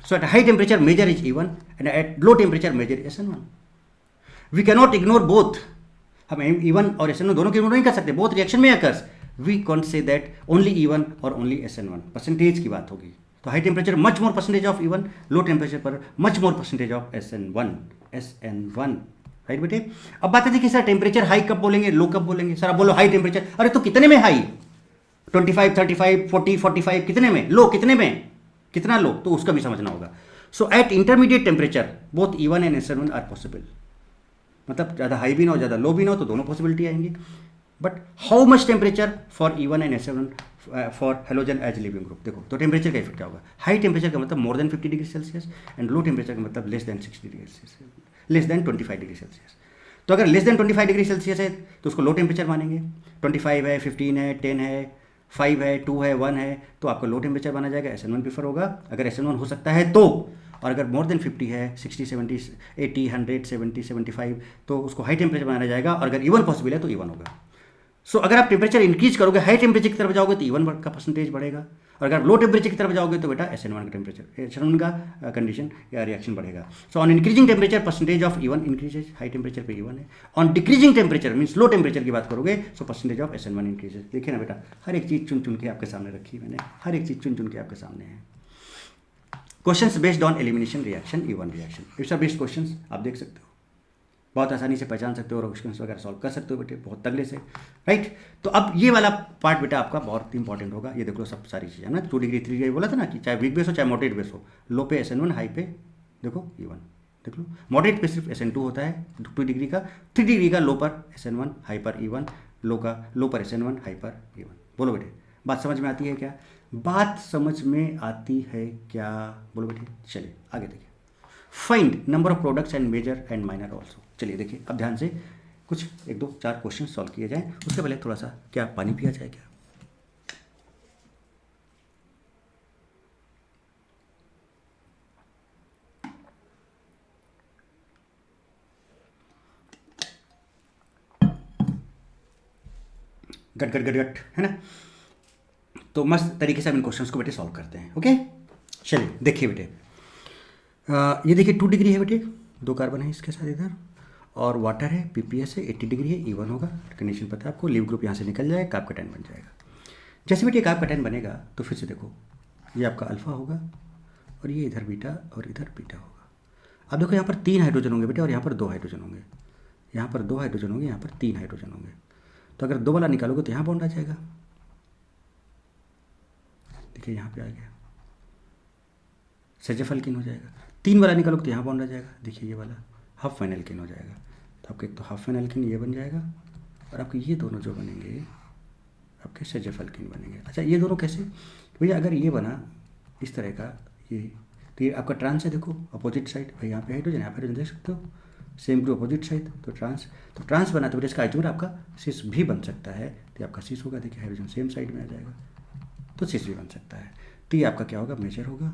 So at high temperature major is E1 and at low temperature major is SN1। We can not ignore both, हम E1 और SN1 दोनों की इग्नोर नहीं कर सकते, बोथ रिएक्शन में occurs. We can't say that only E1 और ओनली SN1, परसेंटेज की बात होगी। तो high temperature much more percentage of E1, low temperature पर much more percentage of SN1 right बेटे। अब बात है कि सर टेम्परेचर हाई कब बोलेंगे, लो कब बोलेंगे? सर आप बोलो हाई टेम्परेचर, अरे तो कितने में हाई? 25, 35, 40, 45 कितने में? लो कितने में? कितना लो? तो उसका भी समझना होगा। So at intermediate temperature both E1 and SN1 are possible, मतलब ज़्यादा हाई भी ना हो ज़्यादा लो भी ना हो, तो दोनों पॉसिबिलिटी आएंगी। But how much temperature for E1 and SN1 for halogen as leaving group. देखो तो टेम्परेचर का इफेक्ट क्या होगा, हाई टेम्परेचर का मतलब more than 50 degree Celsius and low temperature का मतलब less than 60 degree Celsius, less than 25 degree Celsius. तो अगर लेस देन 25 डिग्री सेल्सियस है तो उसको लो टेम्परेचर मानेंगे, 25 है, 15 है, 10 है, 5 है, 2 है, 1 है, तो आपका लो टेम्परेचर माना जाएगा, SN1 प्रीफर होगा अगर SN1 हो सकता है तो। और अगर मोर देन 50 है, 60, 70, 80, 100, 70, 75, तो उसको हाई टेम्परेचर माना जाएगा, और अगर इवन पॉसिबल है तो इवन होगा। सो अगर आप टेम्परेचर इंक्रीज करोगे, हाई टेम्परेचर की तरफ जाओगे तो इवन का परसेंटेज बढ़ेगा, और अगर लो टेम्परेचर की तरफ जाओगे तो बेटा SN1 का टेम्परेचर, SN1 का कंडीशन या रिएक्शन बढ़ेगा। So on increasing temperature percentage of even increases, high temperature पे इवन है। On decreasing temperature means low temperature की बात करोगे so percentage of SN1 increases. देखिए ना बेटा, हर एक चीज़ चुन चुन के आपके सामने रखी मैंने, हर एक चीज़ चुन चुन के आपके सामने है। Questions based on elimination reaction, E one reaction, it's based questions आप देख सकते हो, बहुत आसानी से पहचान सकते हो और क्वेश्चंस वगैरह सॉल्व कर सकते हो बेटे बहुत तगड़े से, राइट। तो अब ये वाला पार्ट बेटा आपका बहुत इंपॉर्टेंट होगा। ये देख लो सब सारी चीज़ें ना, 2 डिग्री 3 डिग्री बोला था ना कि चाहे वीक बेस हो चाहे मॉडरेट बेस हो, लो पे SN1, हाई पे देखो इवन, देख लो मॉडरेट पे सिर्फ SN2 होता है 2 डिग्री का, 3 डिग्री का लो पर SN1, हाई पर इवन, लो पर SN1, हाई पर इवन। बोलो बेटे बात समझ में आती है क्या, बात समझ में आती है क्या, बोलो बेटे। चलिए आगे देखिए, find number of products and major and minor also. चलिए देखिए अब ध्यान से कुछ 1 2 4 क्वेश्चन सॉल्व किए जाएं, उससे पहले थोड़ा सा क्या पानी पिया जाए क्या। गट गट गट गट है ना। तो मस्त तरीके से हम इन क्वेश्चंस को बेटे सॉल्व करते हैं। ओके चलिए देखिए बेटे, ये देखिए 2 डिग्री है बेटे, 2 कार्बन है इसके साथ इधर, और वाटर है, PPS है, 80 डिग्री है, इवन होगा, कंडीशन पता है आपको, लीव ग्रुप यहाँ से निकल जाए, कार्बोकेटाइन बन जाएगा। जैसे बेटे कार्बोकेटाइन बनेगा तो फिर से देखो ये आपका अल्फा होगा, और ये इधर बीटा और इधर बीटा होगा। अब देखो यहाँ पर 3 हाइड्रोजन होंगे बेटे, और यहाँ पर 2 हाइड्रोजन होंगे, यहाँ पर 2 हाइड्रोजन होंगे, यहाँ पर 3 हाइड्रोजन होंगे। तो अगर 2 वाला निकालोगे तो यहाँ बॉन्ड आ जाएगा, देखिए यहाँ पे आ गया, सेजफल्किन हो जाएगा। 3 वाला निकालोगे तो यहाँ बॉन्ड आ जाएगा, देखिए ये वाला हाफ फेनल्किन हो जाएगा। तो आपके एक तो हाफ फेनल्किन ये बन जाएगा, और आपके ये दोनों जो बनेंगे आपके सेजफल्किन बनेंगे। अच्छा ये दोनों कैसे भैया, अगर ये बना इस तरह का ये, तो ये आपका ट्रांस है, देखो अपोजिट साइड, भाई यहाँ पे हाइड्रोजन, यहाँ पे हाइड्रोजन देख सकते हो, सेम ग्रुप अपोजिट साइड, तो ट्रांस बना तो इसका आइसोमर आपका सिस भी बन सकता है, तो आपका सिस होगा, देखिए हाइड्रोजन सेम साइड में आ जाएगा, तो सिस भी बन सकता है। तो ये आपका क्या होगा, मेजर होगा।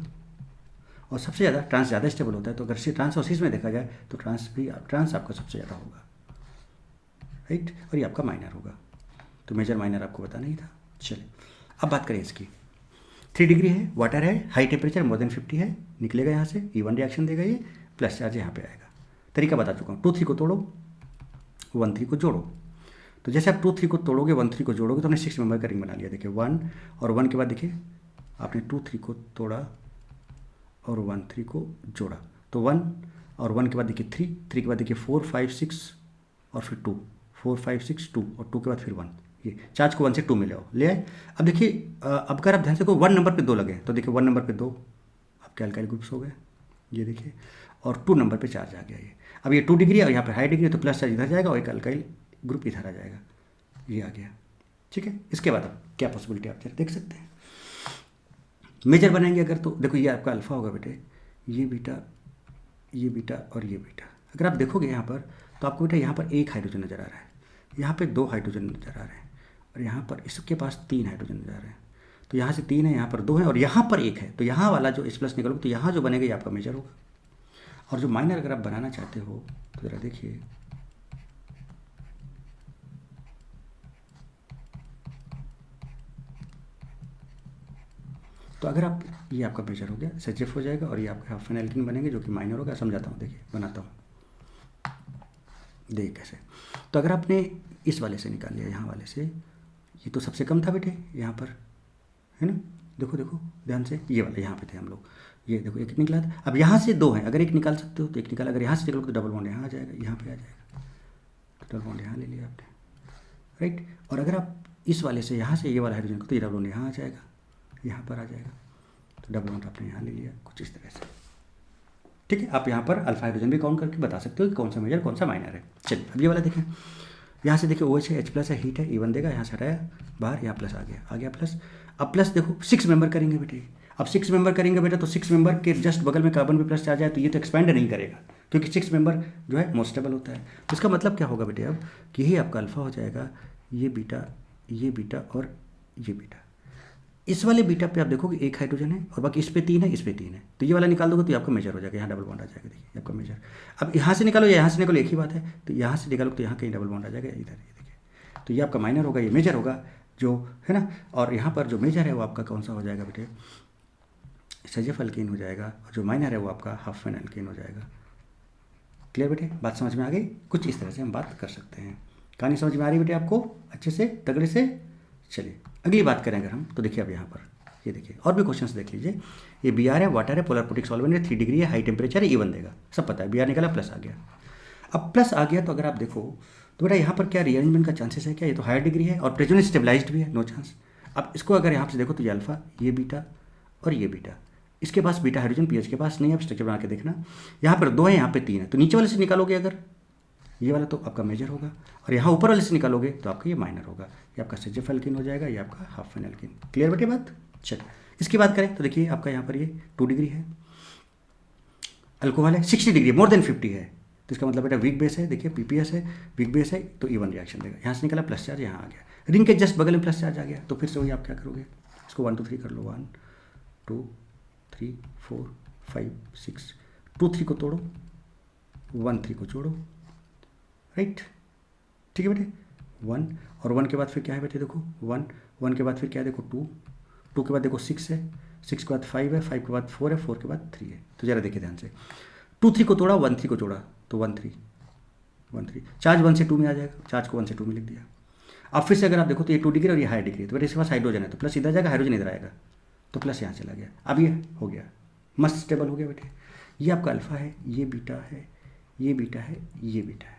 और सबसे ज़्यादा ट्रांस ज़्यादा स्टेबल होता है, तो अगर ट्रांस और सिस में देखा जाए तो ट्रांस आपका सबसे ज़्यादा होगा, राइट, और ये आपका माइनर होगा। तो मेजर माइनर आपको पता नहीं था। चलिए अब बात करें इसकी, 3 डिग्री है, वाटर है, हाई टेम्परेचर मोर देन 50 है, निकलेगा यहाँ से, इवन रिएक्शन देगा ये, प्लस चार्ज यहाँ पे आएगा। तरीका बता चुका हूँ, 2 3 को तोड़ो, 1 3 को जोड़ो। तो जैसे आप 2 3 को तोड़ोगे, 1 3 को जोड़ोगे, तो हमने 6 मेंबर का रिंग बना लिया। देखिए 1 और 1 के बाद देखिए आपने 2 3 को तोड़ा और 1 3 को जोड़ा, तो 1 और 1 के बाद देखिए 3 के बाद देखिए 4 5 6 और फिर 2, 4 5 6 2 और 2 के बाद फिर 1, ये चार्ज को 1 से 2 में ले आओ, ले आए। अब देखिए अब अगर आप ध्यान से को 1 नंबर पे 2 लगे, तो देखिए 1 नंबर पे 2 आपके अल्काइल ग्रुप्स हो गए, ये देखिए, और 2 नंबर पे चार्ज आ गया ये। अब ये 2 डिग्री और यहाँ पर हाई डिग्री, तो प्लस चार्ज इधर जाएगा और एक अल्काइल ग्रुप इधर आ जाएगा, ये आ गया, ठीक है। इसके बाद अब क्या पॉसिबिलिटी आप देख सकते हैं, मेजर बनाएंगे अगर, तो देखो ये आपका अल्फा होगा बेटे, ये बीटा और ये बीटा। अगर आप देखोगे यहाँ पर तो आपको बेटा यहाँ पर 1 हाइड्रोजन नज़र आ रहा है, यहाँ पे 2 हाइड्रोजन नज़र आ रहे हैं, और यहाँ पर इसके पास 3 हाइड्रोजन नज़र आ रहे हैं। तो यहाँ से 3 है, यहाँ पर 2 है, और यहाँ पर 1 है, तो यहाँ वाला जो H+ निकलोगे तो यहाँ जो बनेगा ये आपका मेजर होगा। और जो माइनर अगर आप बनाना चाहते हो तो ज़रा देखिए, तो अगर आप, ये आपका मेजर हो गया, SHF हो जाएगा, और ये आपके हाफ फेनल्किन बनेंगे जो कि माइनर होगा। समझाता हूँ, देखिए बनाता हूँ, देखिए कैसे। तो अगर आपने इस वाले से निकाल लिया, यहाँ वाले से, ये तो सबसे कम था बेटे यहाँ पर, है ना, देखो देखो ध्यान से, ये वाला यहाँ पे थे हम लोग, ये देखो 1 निकला था। अब यहाँ से 2 है, अगर 1 निकाल सकते हो तो 1 निकाल, अगर यहाँ से निकलोगे तो डबल बॉन्ड यहाँ आ जाएगा, यहाँ पे आ जाएगा, डबल बॉन्ड यहाँ ले लिया आपने, राइट। और अगर आप इस वाले से यहाँ से ये वाला हाइड्रोजन को, तो ये डबल बॉन्ड यहाँ आ जाएगा, यहाँ पर आ जाएगा, तो डबल बॉन्ड आपने यहाँ ले लिया, कुछ इस तरह से, ठीक है। आप यहाँ पर अल्फा हाइड्रोजन भी काउंट करके बता सकते हो कि कौन सा मेजर कौन सा माइनर है। चलिए अब ये वाला देखें, यहाँ से देखिए OH है, H+ है, हीट है, E1 देगा, यहाँ से हटाया बाहर, यहाँ प्लस आ गया प्लस। अब प्लस देखो 6 मेंबर करेंगे बेटे, अब 6 मेंबर करेंगे बेटा, तो 6 मेंबर के जस्ट बगल में कार्बन भी प्लस चार्ज आए तो ये तो एक्सपेंड नहीं करेगा, क्योंकि 6 मेंबर जो है मोस्ट स्टेबल होता है। तो इसका मतलब क्या होगा बेटे अब कि यही आपका अल्फा हो जाएगा, ये बीटा और ये बीटा। इस वाले बीटा पे आप देखोगे एक हाइड्रोजन है और बाकी इस पे 3 है, इस पे 3 है, तो ये वाला निकाल दोगे तो ये आपका मेजर हो जाएगा, यहाँ डबल बॉन्ड आ जाएगा, देखिए आपका मेजर। अब यहाँ से निकालो या यहाँ से निकालो एक ही बात है, तो यहाँ से निकालो तो यहाँ कहीं डबल बॉन्ड आ जाएगा इधर, ये देखिए। तो ये आपका माइनर होगा, ये मेजर होगा जो है ना, और यहाँ पर जो मेजर है वो आपका कौन सा हो जाएगा बेटे, SHF अल्कीन हो जाएगा, और जो माइनर है वो आपका हाफ एन अल्कीन हो जाएगा। क्लियर बेटे, बात समझ में आ गई? कुछ इस तरह से हम बात कर सकते हैं। कहानी समझ में आ रही बेटे आपको अच्छे से तगड़े से? चलिए अगली बात करें अगर हम, तो देखिए अब यहाँ पर ये देखिए और भी क्वेश्चंस देख लीजिए। ये Br है, वाटर है, पोलर प्रोटिक सॉल्वेंट है, 3 डिग्री है, हाई टेम्परेचर है, E1 देगा, सब पता है। Br निकला, प्लस आ गया। अब प्लस आ गया तो अगर आप देखो तो बेटा यहाँ पर क्या रीअरेंजमेंट का चांसेस है क्या? ये तो हायर डिग्री है और प्रेजेंट स्टेबलाइज्ड भी है, नो चांस। अब इसको अगर यहाँ से देखो तो ये अल्फा, ये बीटा और ये बीटा, इसके पास बीटा हाइड्रोजन, पीएच के पास नहीं है। आप स्ट्रक्चर बना के देखना, यहाँ पर 2 है, यहाँ पे 3 है, तो नीचे वाले से निकालोगे अगर ये वाला तो आपका मेजर होगा, और यहाँ ऊपर वाले से निकालोगे तो आपका ये माइनर होगा। ये आपका SHF अल्कीन हो जाएगा, ये आपका हाफ एन अल्कीन। क्लियर बेटे बात? चल इसकी बात करें तो देखिए आपका यहाँ पर ये 2 डिग्री है, अल्कोहल है, 60 डिग्री, मोर देन 50 है, तो इसका मतलब बेटा वीक बेस है। देखिए PPS है, वीक बेस है, तो E1 रिएक्शन देगा। यहाँ से निकला प्लस चार्ज, यहाँ आ गया, रिंग के जस्ट बगल में प्लस चार्ज आ गया, तो फिर से वही आप क्या करोगे, इसको 1 2 3 कर लो, 1 2 3 4 5 6, 2 3 को तोड़ो, 1 3 को जोड़ो, राइट? ठीक है बेटे, 1 और 1 के बाद फिर क्या है बेटे, देखो 1 के बाद फिर क्या है, देखो 2 के बाद देखो 6 है, 6 के बाद 5 है, 5 के बाद 4 है, 4 के बाद 3 है। तो जरा देखिए ध्यान से, 2 3 को तोड़ा, 1 3 को जोड़ा, तो 1 3 चार्ज 1 से 2 में आ जाएगा, चार्ज को 1 से 2 में लिख दिया। अब फिर से अगर आप देखो तो ये 2 डिग्री और ये हाई डिग्री, तो बेटे इसके पास हाइड्रोजन है तो प्लस इधर जाएगा, हाइड्रोजन इधर आएगा, तो प्लस यहाँ चला गया। अब ये हो गया, मस्त स्टेबल हो गया बेटे। ये आपका अल्फा है, ये बीटा है, ये बीटा है, ये बीटा है।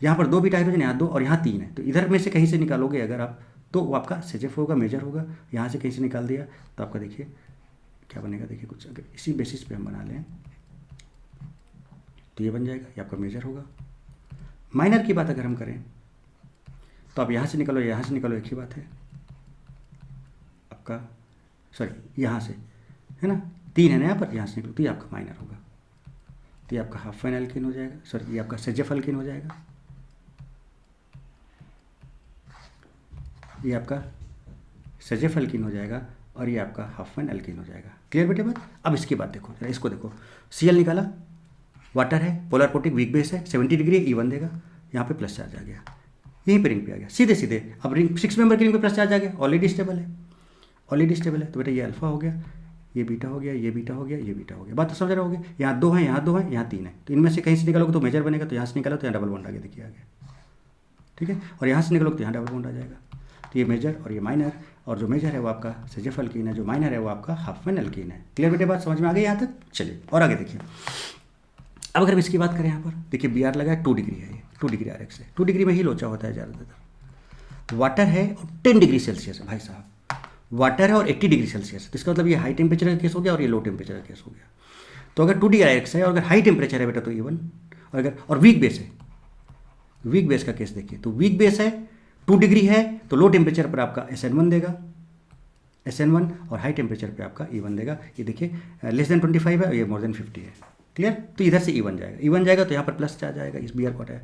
यहाँ पर 2 बीटा हाइड्रोजन, यहाँ 2 और यहाँ 3 है, तो इधर में से कहीं से निकालोगे अगर आप तो वो आपका SHF होगा, मेजर होगा। यहाँ से कहीं से निकाल दिया तो आपका देखिए क्या बनेगा, देखिए कुछ अगर इसी बेसिस पे हम बना लें तो ये बन जाएगा, ये आपका मेजर होगा। माइनर की बात अगर हम करें तो आप यहाँ से निकालो, यहाँ से निकालो, एक ही बात है आपका, सॉरी यहाँ से है ना, 3 है ना यहाँ पर, यहाँ से निकलो तो ये आपका माइनर होगा, तो ये आपका हाफ एन अल्कीन हो जाएगा, सॉरी ये आपका SHF अल्कीन हो जाएगा, ये आपका SHF अल्कीन हो जाएगा, और ये आपका हाफ एन अल्कीन हो जाएगा। क्लियर बेटे बात? अब इसकी बात देखो, इसको देखो, Cl निकाला, वाटर है, पोलर प्रोटिक, वीक बेस है, 70 डिग्री, E1 देगा, यहाँ पे प्लस चार्ज आ गया, यहीं पे रिंग पे आ गया, सीधे सीधे। अब रिंग 6 मेंबर की रिंग पे प्लस चार्ज आ गया, ऑलरेडी स्टेबल है, ऑलरेडी स्टेबल है, तो बेटा ये अल्फा हो गया, ये बीटा हो गया, ये बीटा हो गया, ये बीटा हो गया। बात तो समझ रहे होगे? यहाँ 2 है, यहाँ 2 है, यहाँ 3 है, तो इनमें से कहीं से निकालोगे तो मेजर बनेगा, तो यहाँ से निकालो तो यहाँ डबल बॉन्ड आ गया, देखिए आ गया, ठीक है। और यहाँ से निकालोगे तो यहाँ डबल बॉन्ड आ जाएगा, तो ये मेजर और ये माइनर, और जो मेजर है वो आपका SHF अल्कीन है, जो माइनर है वो आपका हाफ एन अल्कीन है। क्लियर बेटे बात समझ में आ गई यहाँ तक? चलिए और आगे देखिए। अब अगर हम इसकी बात करें यहाँ पर देखिए Br लगा है, 2 डिग्री है, ये 2 डिग्री RX है, 2 डिग्री में ही लोचा होता है ज़्यादातर। वाटर है और 10 डिग्री सेल्सियस है भाई साहब, वाटर है और 80 डिग्री सेल्सियस, तो इसका मतलब ये हाई टेम्परेचर का केस हो गया और ये लो टेम्परेचर का केस हो गया। तो अगर 2 डिग्री RX है और अगर हाई टेम्परेचर है बेटा तो E1, और अगर और वीक बेस है, वीक बेस का केस देखिए, तो वीक बेस है, 2 डिग्री है, तो लो टेम्परेचर पर आपका SN1 देगा, SN1, और हाई टेम्परेचर पे आपका E1 देगा। ये देखिए लेस देन 25 है और ये मोर देन 50 है। क्लियर? तो इधर से E1 जाएगा, E1 जाएगा तो यहाँ पर प्लस चार्ज आएगा, इस Br को हटाया,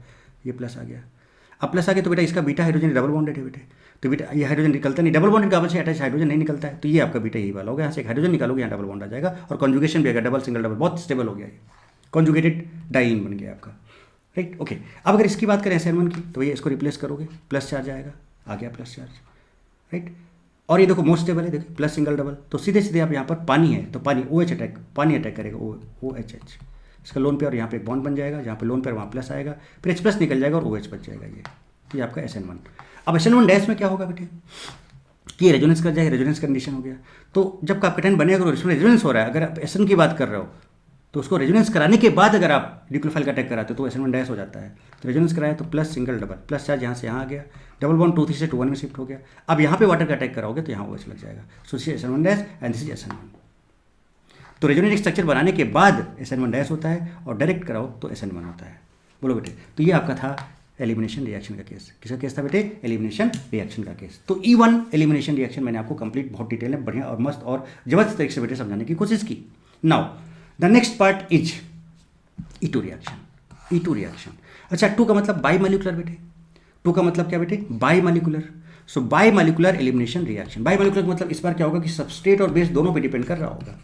ये प्लस आ गया। अब प्लस आ गया तो बेटा इसका बीटा हाइड्रोजन डबल बॉन्डेड है बेटे, तो बेटा ये हाइड्रोजन निकलता नहीं, डबल बॉन्डेड कार्बन से अटैच हाइड्रोजन नहीं निकलता है, तो ये आपका बीटा यही वाला होगा। यहाँ से एक हाइड्रोजन निकालोगे, यहाँ डबल बॉन्ड आ जाएगा, और कॉन्जुगेशन भी आएगा, डबल सिंगल डबल, बहुत स्टेबल हो गया, ये कॉन्जुगेटेड डाइईन बन गया आपका, राइट? ओके। अब अगर इसकी बात करें SN1 की, तो ये इसको रिप्लेस करोगे, प्लस चार्ज आएगा, आ गया प्लस चार्ज, राइट? और ये देखो मोस्ट स्टेबल है, देखिए प्लस सिंगल डबल, तो सीधे सीधे आप यहाँ पर पानी है तो पानी OH अटैक, पानी अटैक करेगा, OHH, इसका लोन पे, और यहाँ पे एक बॉन्ड बन जाएगा, जहाँ पे लोन पे वहाँ प्लस आएगा, फिर H प्लस निकल जाएगा और OH बच जाएगा, ये आपका SN1। अब SN1 डैश में क्या होगा बेटे कि ये रेजोनेंस कर जाएगा, रेजोनेंस कंडीशन हो गया। तो जब आपका कैटायन बनेगा अगर उसमें रेजोनेंस हो रहा है, अगर आप SN की बात कर रहे हो तो उसको रेजोनेंस कराने के बाद अगर आप न्यूक्लियोफाइल का अटैक कराते हो तो SN1 डैश हो जाता है। तो रेजोनेंस कराया तो plus single double, plus charge यहाँ से यहाँ आ गया, डबल बॉन्ड 2 3 से 2 1 में शिफ्ट हो गया। अब यहाँ पे वाटर का अटैक कराओगे तो यहाँ OH लग जाएगा, सो this is SN1 dash and this is SN1। तो रेजोनेटिक स्ट्रक्चर बनाने के बाद SN1 डैश होता है और डायरेक्ट कराओ तो SN1 होता है। बोलो बेटे, तो ये आपका था एलिमिनेशन रिएक्शन का केस। किसका केस था बेटे? एलिमिनेशन रिएक्शन का केस। तो E1 एलिमिनेशन रिएक्शन मैंने आपको कंप्लीट बहुत डिटेल में बढ़िया और मस्त और जबरदस्त तरीके से बेटे समझाने की कोशिश की। Now the next part is E2 reaction. E2 reaction, अच्छा 2 का मतलब बाई मॉलिक्यूलर बेटे। 2 का मतलब क्या बेटे? By molecular. So by molecular elimination reaction. By molecular का मतलब इस बार क्या होगा कि सबस्ट्रेट और बेस दोनों पे डिपेंड कर रहा होगा।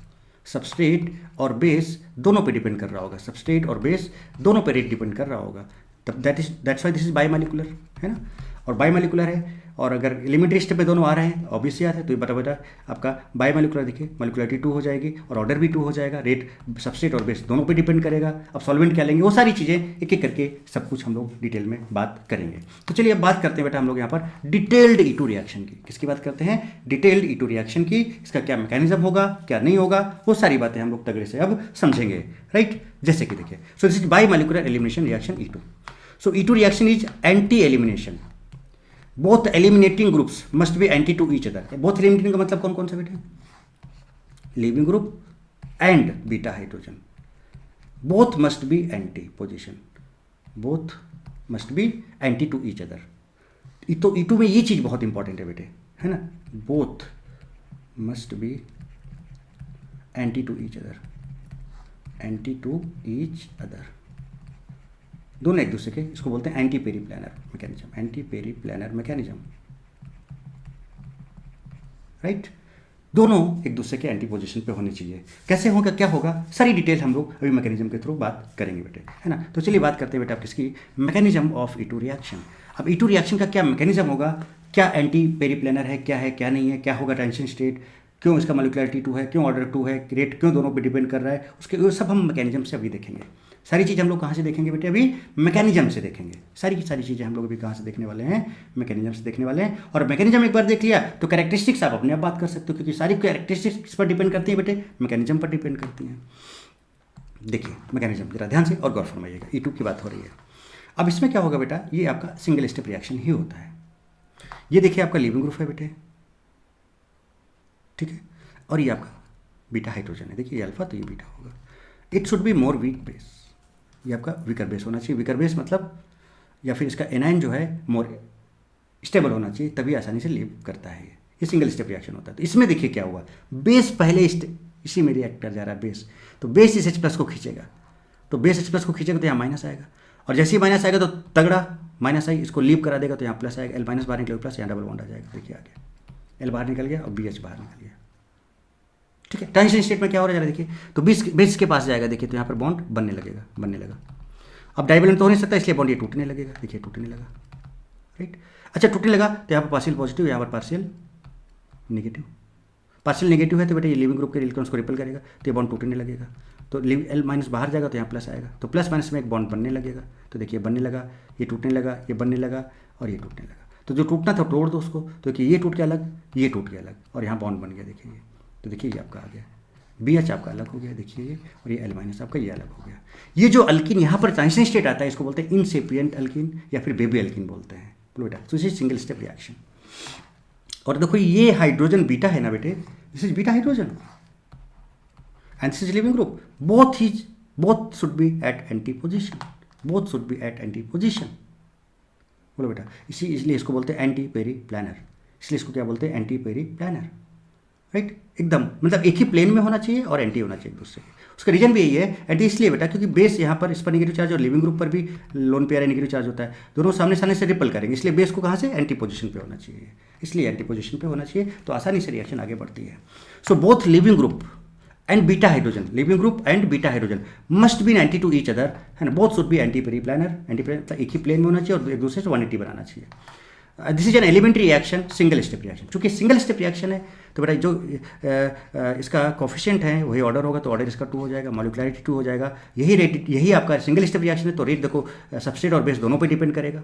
सबस्ट्रेट और बेस दोनों पे डिपेंड कर रहा होगा। सबस्ट्रेट और बेस दोनों पे रेट डिपेंड कर रहा होगा। तब that's why this is by molecular, है ना। और बाई मॉलिक्यूलर है, और अगर एलिमेंट्री स्टेप पे दोनों आ रहे हैं ऑब्वियस याद है, तो ये बटा आपका बाई मॉलिक्यूलर देखिए, मॉलिक्यूलरिटी 2 हो जाएगी और ऑर्डर भी 2 हो जाएगा। रेट सबस्ट्रेट और बेस दोनों पे डिपेंड करेगा। अब सॉल्वेंट क्या लेंगे, वो सारी चीज़ें एक एक करके सब कुछ हम लोग डिटेल में बात करेंगे। तो चलिए अब बात करते हैं बेटा हम लोग यहाँ पर डिटेल्ड E2 रिएक्शन की। किसकी बात करते हैं? डिटेल्ड E2 रिएक्शन की। इसका क्या मैकेनिज्म होगा, क्या नहीं होगा, वो सारी बातें हम लोग तगड़े से अब समझेंगे, राइट। जैसे कि देखिए, so this is bimolecular elimination reaction E2। So E2 reaction is anti elimination. Both eliminating groups must be anti to each other. Both eliminating का मतलब कौन कौन सा बेटे? Leaving group and beta hydrogen, both must be anti position, both must be anti to each other. तो E2 में ये चीज बहुत इंपॉर्टेंट है बेटे, है ना। Both must be anti to each other, anti to each other, दोनों एक दूसरे के, इसको बोलते हैं anti periplanar mechanism, anti periplanar mechanism, right. दोनों एक दूसरे के एंटी पोजीशन पे होने चाहिए। कैसे होगा, क्या होगा, सारी डिटेल हम लोग अभी मैकेनिज्म के थ्रू बात करेंगे बेटे, है ना। तो चलिए बात करते हैं बेटा आप किसकी, मैकेनिज्म ऑफ E2 रिएक्शन। अब E2 रिएक्शन का क्या मैकेनिज्म होगा, क्या एंटी पेरीप्लानर है, क्या नहीं है, क्या होगा ट्रांजिशन स्टेट, क्यों इसका मॉलिक्यूलरिटी 2 है, क्यों ऑर्डर 2 है, रेट क्यों दोनों पे डिपेंड कर रहा है, उसके वो सब हम मैकेनिज्म से अभी देखेंगे। सारी चीज़ हम लोग कहाँ से देखेंगे बेटे? अभी मैकेनिज्म से देखेंगे। सारी की सारी चीज़ें हम लोग अभी कहाँ से देखने वाले हैं? मैकेनिज्म से देखने वाले हैं। और मैकेनिज्म एक बार देख लिया तो कैरेक्टरिस्टिक्स आप अपने आप बात कर सकते हो, क्योंकि सारी कैरेक्टरिस्टिक्स किस पर डिपेंड करती है बेटे? मैकेनिज्म पर डिपेंड करती हैं। देखिए मैकेनिज्म जरा ध्यान से और गौर फरमाइएगा, E2 की बात हो रही है। अब इसमें क्या होगा बेटा, ये आपका सिंगल स्टेप रिएक्शन ही होता है। ये देखिए आपका लीविंग ग्रुप है बेटे, ठीक है, और ये आपका बीटा हाइड्रोजन है। देखिए ये अल्फा, तो ये बीटा होगा। It should be more weak base, ये आपका वीकर बेस होना चाहिए। वीकर बेस मतलब या फिर इसका एनाइन जो है मोर स्टेबल होना चाहिए, तभी आसानी से लीव करता है। ये सिंगल स्टेप रिएक्शन होता है। तो इसमें देखिए क्या हुआ, बेस पहले इसी में रिएक्ट कर जा रहा है बेस, तो बेस इस H+ को खींचेगा, तो बेस H+ को खींचेगा तो यहाँ माइनस आएगा, और जैसे ही माइनस आएगा तो तगड़ा माइनस आई, इसको लीव करा देगा तो यहाँ प्लस आएगा। L- बाहर निकलेगा प्लस, यहाँ डबल बॉन्ड आ जाएगा। देखिए आ गया, L बाहर निकल गया और BH बाहर निकल गया, ठीक है। ट्रांजिशन स्टेट में क्या हो रहा है देखिए, तो बेस के पास जाएगा, देखिए तो यहाँ पर बॉन्ड बनने लगा। अब डाइवैलेंट तो हो नहीं सकता, इसलिए बॉन्ड ये टूटने लगेगा। देखिए टूटने लगा, राइट। अच्छा टूटने लगा तो यहाँ पर पार्शियल पॉजिटिव, यहाँ पर पार्शियल नेगेटिव। पार्शियल नेगेटिव है तो बेटा ये लिविंग ग्रुप के इलेक्ट्रॉन्स को रिपेल करेगा, तो ये बॉन्ड टूटने लगेगा। तो L- बाहर जाएगा तो यहाँ प्लस आएगा, तो प्लस माइनस में एक बॉन्ड बनने लगेगा। तो देखिए बनने लगा, ये टूटने लगा, ये बनने लगा और ये टूटने लगा। तो जो टूटना था तोड़ दो उसको, तो देखिए ये टूट के अलग, ये टूट के अलग, और यहाँ बॉन्ड बन गया। देखिए ये, तो देखिए ये आपका आ गया, BH आपका अलग हो गया, देखिए ये, और ये L- आपका ये अलग हो गया। ये जो अल्किन यहाँ पर ट्रांजिशन स्टेट आता है, इसको बोलते हैं इनसेपिएंट अल्किन या फिर बेबी अल्किन बोलते हैं, बोलो बेटा। तो इस सिंगल स्टेप रिएक्शन। और देखो ये हाइड्रोजन बीटा है ना बेटे, this is beta hydrogen and this is leaving group, both should be at anti position, both should be at anti position, बोलो बेटा। इसलिए इसको बोलते हैं एंटी पेरी प्लानर, इसलिए इसको क्या बोलते हैं? Anti periplanar, right. एकदम मतलब एक ही प्लेन में होना चाहिए और एंटी होना चाहिए एक दूसरे के। उसका रीजन भी यही है, एंटी इसलिए बेटा क्योंकि बेस यहाँ पर इस पर नेगेटिव चार्ज और लिविंग ग्रुप पर भी लोन पेयर नेगेटिव चार्ज होता है, दोनों सामने सामने से रिपल करेंगे, इसलिए बेस को कहाँ से? एंटी पोजीशन पे होना चाहिए, इसलिए एंटी पोजीशन पे होना चाहिए, तो आसानी से रिएक्शन आगे बढ़ती है। So both leaving group and beta hydrogen, leaving group and beta hydrogen must be anti to each other, है ना। Both should be anti periplanar, मतलब एक ही प्लेन में होना चाहिए और एक दूसरे से 180 बनाना चाहिए। This is an elementary reaction, single step reaction. चूंकि सिंगल स्टेप रिएक्शन है तो बेटा जो इसका कोफिशिएंट है वही ऑर्डर होगा, तो ऑर्डर इसका 2 हो जाएगा, मॉलिक्यूलरिटी 2 हो जाएगा। यही रेट, यही आपका सिंगल स्टेप रिएक्शन है, तो रेट देखो सबस्ट्रेट और बेस दोनों पे डिपेंड करेगा।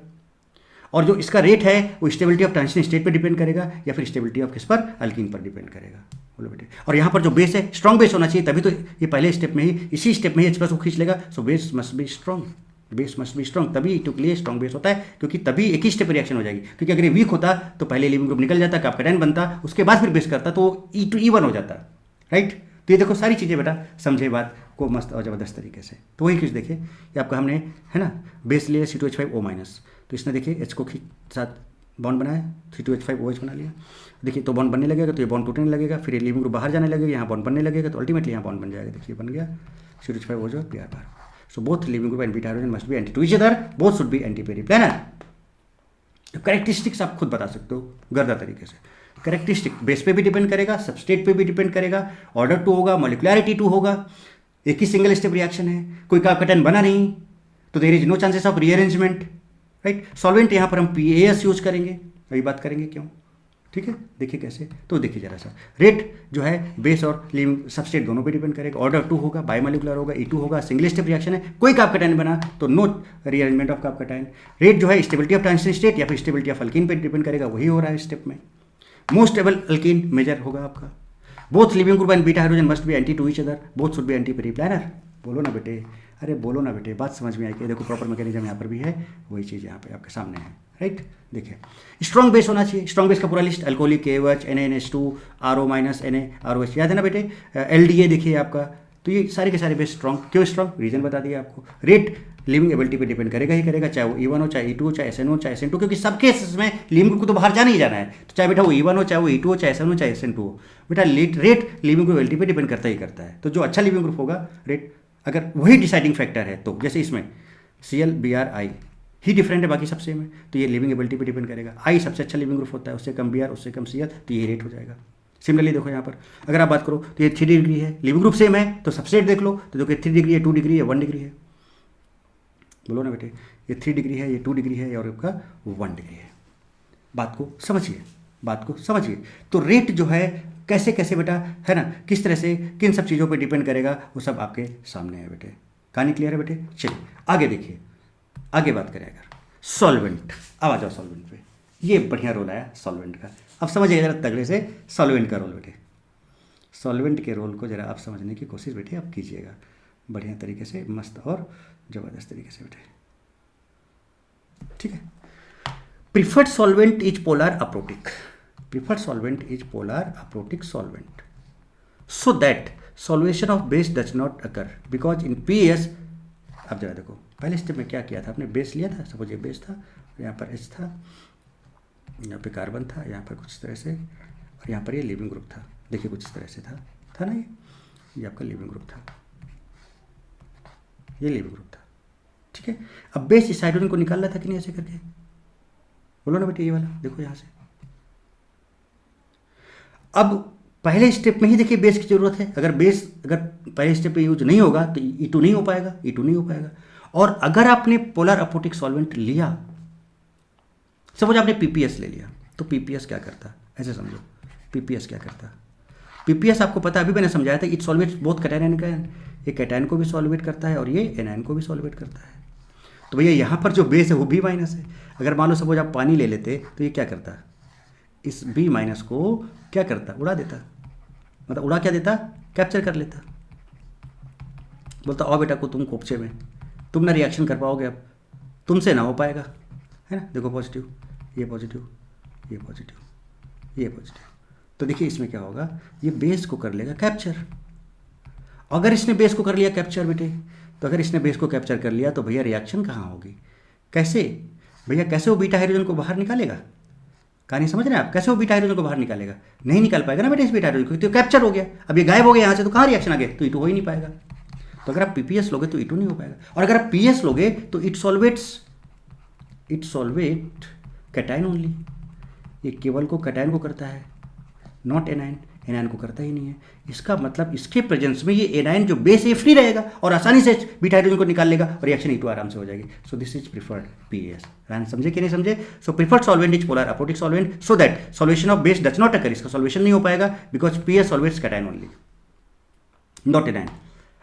और जो इसका रेट है वो स्टेबिलिटी ऑफ ट्रांजिशन स्टेट पे डिपेंड करेगा या फिर स्टेबिलिटी ऑफ किस पर? अल्कीन पर डिपेंड करेगा, बोलो बेटे। और यहाँ पर जो बेस है स्ट्रॉन्ग बेस होना चाहिए, तभी तो ये पहले स्टेप में ही, इसी स्टेप में ही H+ को खींच लेगा। So base must be strong, base must be strong, तभी E2 के लिए स्ट्रॉन्ग बेस होता है, क्योंकि तभी एक ही स्टेप रिएक्शन हो जाएगी। क्योंकि अगर ये वीक होता तो पहले लिविंग ग्रुप निकल जाता, कैप्टाइन बनता, उसके बाद फिर बेस करता, तो E1 हो जाता, राइट। तो ये देखो सारी चीज़ें बेटा समझे बात को मस्त और ज़बरदस्त तरीके से। तो वही कुछ देखिए, ये आपका हमने है ना बेस लिया C2H5O-, तो इसने देखिए H को साथ बॉन्ड बनाया, 3 2H5 OH बना लिया। देखिए तो बॉन्ड बनने लगेगा, तो ये बॉन्ड टूटने लगेगा, फिर ये लीविंग ग्रुप बाहर जाने लगेगा, यहाँ बॉन्ड बनने लगेगा, तो अल्टीमेटली यहाँ बॉन्ड बन जाएगा। देखिए बन गया CH5 OH PR बार। So both leaving group and beta hydrogen must be anti to each other, both should be anti periplanar. तो कैरेक्टरिस्टिक्स आप खुद बता सकते हो गर्दा तरीके से। कैरेक्टरिस्टिक बेस पे भी डिपेंड करेगा, सबस्टेट पे भी डिपेंड करेगा, ऑर्डर 2 होगा, मॉलिक्युलैरिटी 2 होगा, एक ही सिंगल स्टेप रिएक्शन है, कोई कार्बोकेटायन बना नहीं तो there is no chances of rearrangement, right. Solvent यहाँ पर हम PAS यूज करेंगे, अभी बात करेंगे क्यों, ठीक है। देखिए कैसे, तो देखिए जरा सा, रेट जो है बेस और लिविंग सबस्टेट दोनों पे डिपेंड करेगा, ऑर्डर 2 होगा, बायोमोलिकुलर होगा, E2 होगा, सिंगल स्टेप रिएक्शन है, कोई कार्बोकेटायन बना तो no rearrangement of carbocation. Rate जो है स्टेबिलिटी ऑफ ट्रांजिशन स्टेट या फिर स्टेबिलिटी ऑफ अल्कीन पे डिपेंड करेगा, वही हो रहा है स्टेप में। मोस्ट स्टेबल अल्कीन मेजर होगा आपका। Both leaving group and beta hydrogen must be anti to each other, both should be anti periplanar. बोलो ना बेटे, अरे बोलो ना बेटे, बात समझ में आई कि देखो प्रॉपर मैकेनिज्म यहाँ पर भी है, वही चीज़ यहाँ पे आपके सामने है, राइट। देखिए स्ट्रॉन्ग बेस होना चाहिए, स्ट्रॉन्ग बेस का पूरा list, alcoholic KOH, NaNH2, RO- Na ROH, याद है ना बेटे। LDA देखिए आपका, तो ये सारे के सारे बेस स्ट्रॉन्ग, क्यों स्ट्रॉन्ग, रीजन बता दिया आपको। रेट लिविंग एबिलिटी पे डिपेंड करेगा ही करेगा, चाहे वो E1 हो, चाहे E2 हो, चाहे SN हो, चाहे SN2, क्योंकि सब केसेस में लिविंग ग्रुप को तो बाहर जाना ही जाना है, तो चाहे बेटा वो E1 हो, चाहे वो E2 हो, चाहे SN हो, चाहे SN2 हो, बेटा रेट लिविंग ग्रुप एबिलिटी पे डिपेंड करता ही करता है। तो जो अच्छा लिविंग ग्रुप होगा, रेट अगर वही डिसाइडिंग फैक्टर है, तो जैसे इसमें Cl Br I he different है, बाकी सब सेम है, तो ये लिविंग एबिलिटी पे डिपेंड करेगा। I सबसे अच्छा लिविंग ग्रुप होता है, उससे कम Br, उससे कम Cl, तो ये रेट हो जाएगा। सिमिलरली देखो यहाँ पर अगर आप बात करो तो ये 3 डिग्री है, लिविंग ग्रुप सेम है, तो सबसेट देख लो, तो देखो 3 डिग्री है, 2 डिग्री है, 1 डिग्री है। बोलो ना बेटे, ये 3 डिग्री है, ये 2 डिग्री है, और आपका 1 डिग्री है। बात को समझिए, बात को समझिए। तो रेट जो है कैसे कैसे बेटा, है ना, किस तरह से किन सब चीज़ों पे डिपेंड करेगा, वो सब आपके सामने है बेटे। कहानी क्लियर है बेटे। चलिए आगे देखिए, आगे बात करें अगर सॉल्वेंट, अब आ जाओ सॉल्वेंट पे। ये बढ़िया रोल आया सॉल्वेंट का, अब समझिए जरा तगड़े से सॉल्वेंट का रोल बेटे। सॉल्वेंट के रोल को जरा आप समझने की कोशिश बेटे आप कीजिएगा, बढ़िया तरीके से, मस्त और ज़बरदस्त तरीके से बेटे, ठीक है। Preferred solvent is polar aprotic, preferred solvent is polar aprotic solvent, so that solvation of base does not occur, because in PS, अब जरा देखो पहले स्टेप में क्या किया था आपने, बेस लिया था, सपोज ये बेस था, यहाँ पर H था, यहाँ पे कार्बन था, यहाँ पर कुछ इस तरह से, और यहाँ पर ये लिविंग ग्रुप था, देखिए कुछ इस तरह से था ना, ये आपका लिविंग ग्रुप था, ये लिविंग ग्रुप था, ठीक है। अब बेस इस हाइड्रोजन को निकाल रहा था कि नहीं ऐसे करके, बोलो ना बेटे, ये वाला देखो यहाँ से। अब पहले स्टेप में ही देखिए बेस की जरूरत है, अगर बेस अगर पहले स्टेप पे यूज नहीं होगा तो E2 नहीं हो पाएगा, E2 नहीं हो पाएगा। और अगर आपने पोलर अपोटिक सॉल्वेंट लिया, सपोज आपने PPS ले लिया, तो PPS क्या करता, ऐसे समझो, PPS क्या करता, PPS आपको पता, अभी मैंने समझाया था, it solvates both cation and cation, ये कैटायन को भी सॉल्वेट करता है और ये एनायन को भी सॉल्वेट करता है। तो भैया यहाँ पर जो बेस है वो B- है, अगर मान लो सपोज आप पानी ले लेते तो ये क्या करता, इस B- को क्या करता, उड़ा देता, मतलब उड़ा क्या देता, कैप्चर कर लेता, बोलता आओ बेटा को तुम कोपचे में, तुम ना रिएक्शन कर पाओगे, अब तुमसे ना हो पाएगा, है ना। देखो पॉजिटिव, ये पॉजिटिव, ये पॉजिटिव, ये पॉजिटिव, तो देखिए इसमें क्या होगा, ये बेस को कर लेगा कैप्चर। अगर इसने बेस को कर लिया कैप्चर बेटे, तो अगर इसने बेस को कैप्चर कर लिया तो भैया रिएक्शन कहाँ होगी, कैसे भैया, कैसे वो बीटा हाइड्रोजन को बाहर निकालेगा, कहानी समझ रहे हैं आप, कैसे वो बीटा हाइड्रोजन को बाहर निकालेगा, नहीं निकाल पाएगा ना बेटे इस बीटा हाइड्रोजन को, तो कैप्चर हो गया, अब ये गायब हो गया यहाँ से, तो कहाँ रिएक्शन आ गया, तो E2 हो ही नहीं पाएगा। तो अगर आप PPS लोगे तो E2 नहीं हो पाएगा, और अगर आप PS लोगे तो इट सॉल्वेट कैटायन ओनली, ये केवल को कैटायन को करता है, नॉट एनायन, एनायन को करता ही नहीं है। इसका मतलब इसके प्रेजेंस में ये एनायन जो बेस है फ्री रहेगा और आसानी से बीटा हाइड्रोजन को निकाल लेगा और रिएक्शन E2 आराम से हो जाएगी। So this is preferred PAS। रान समझे कि नहीं समझे। So preferred solvent is polar aprotic solvent so that solvation of base does not occur, इसका सॉल्वेशन नहीं हो पाएगा because PS solvates cation only not anion.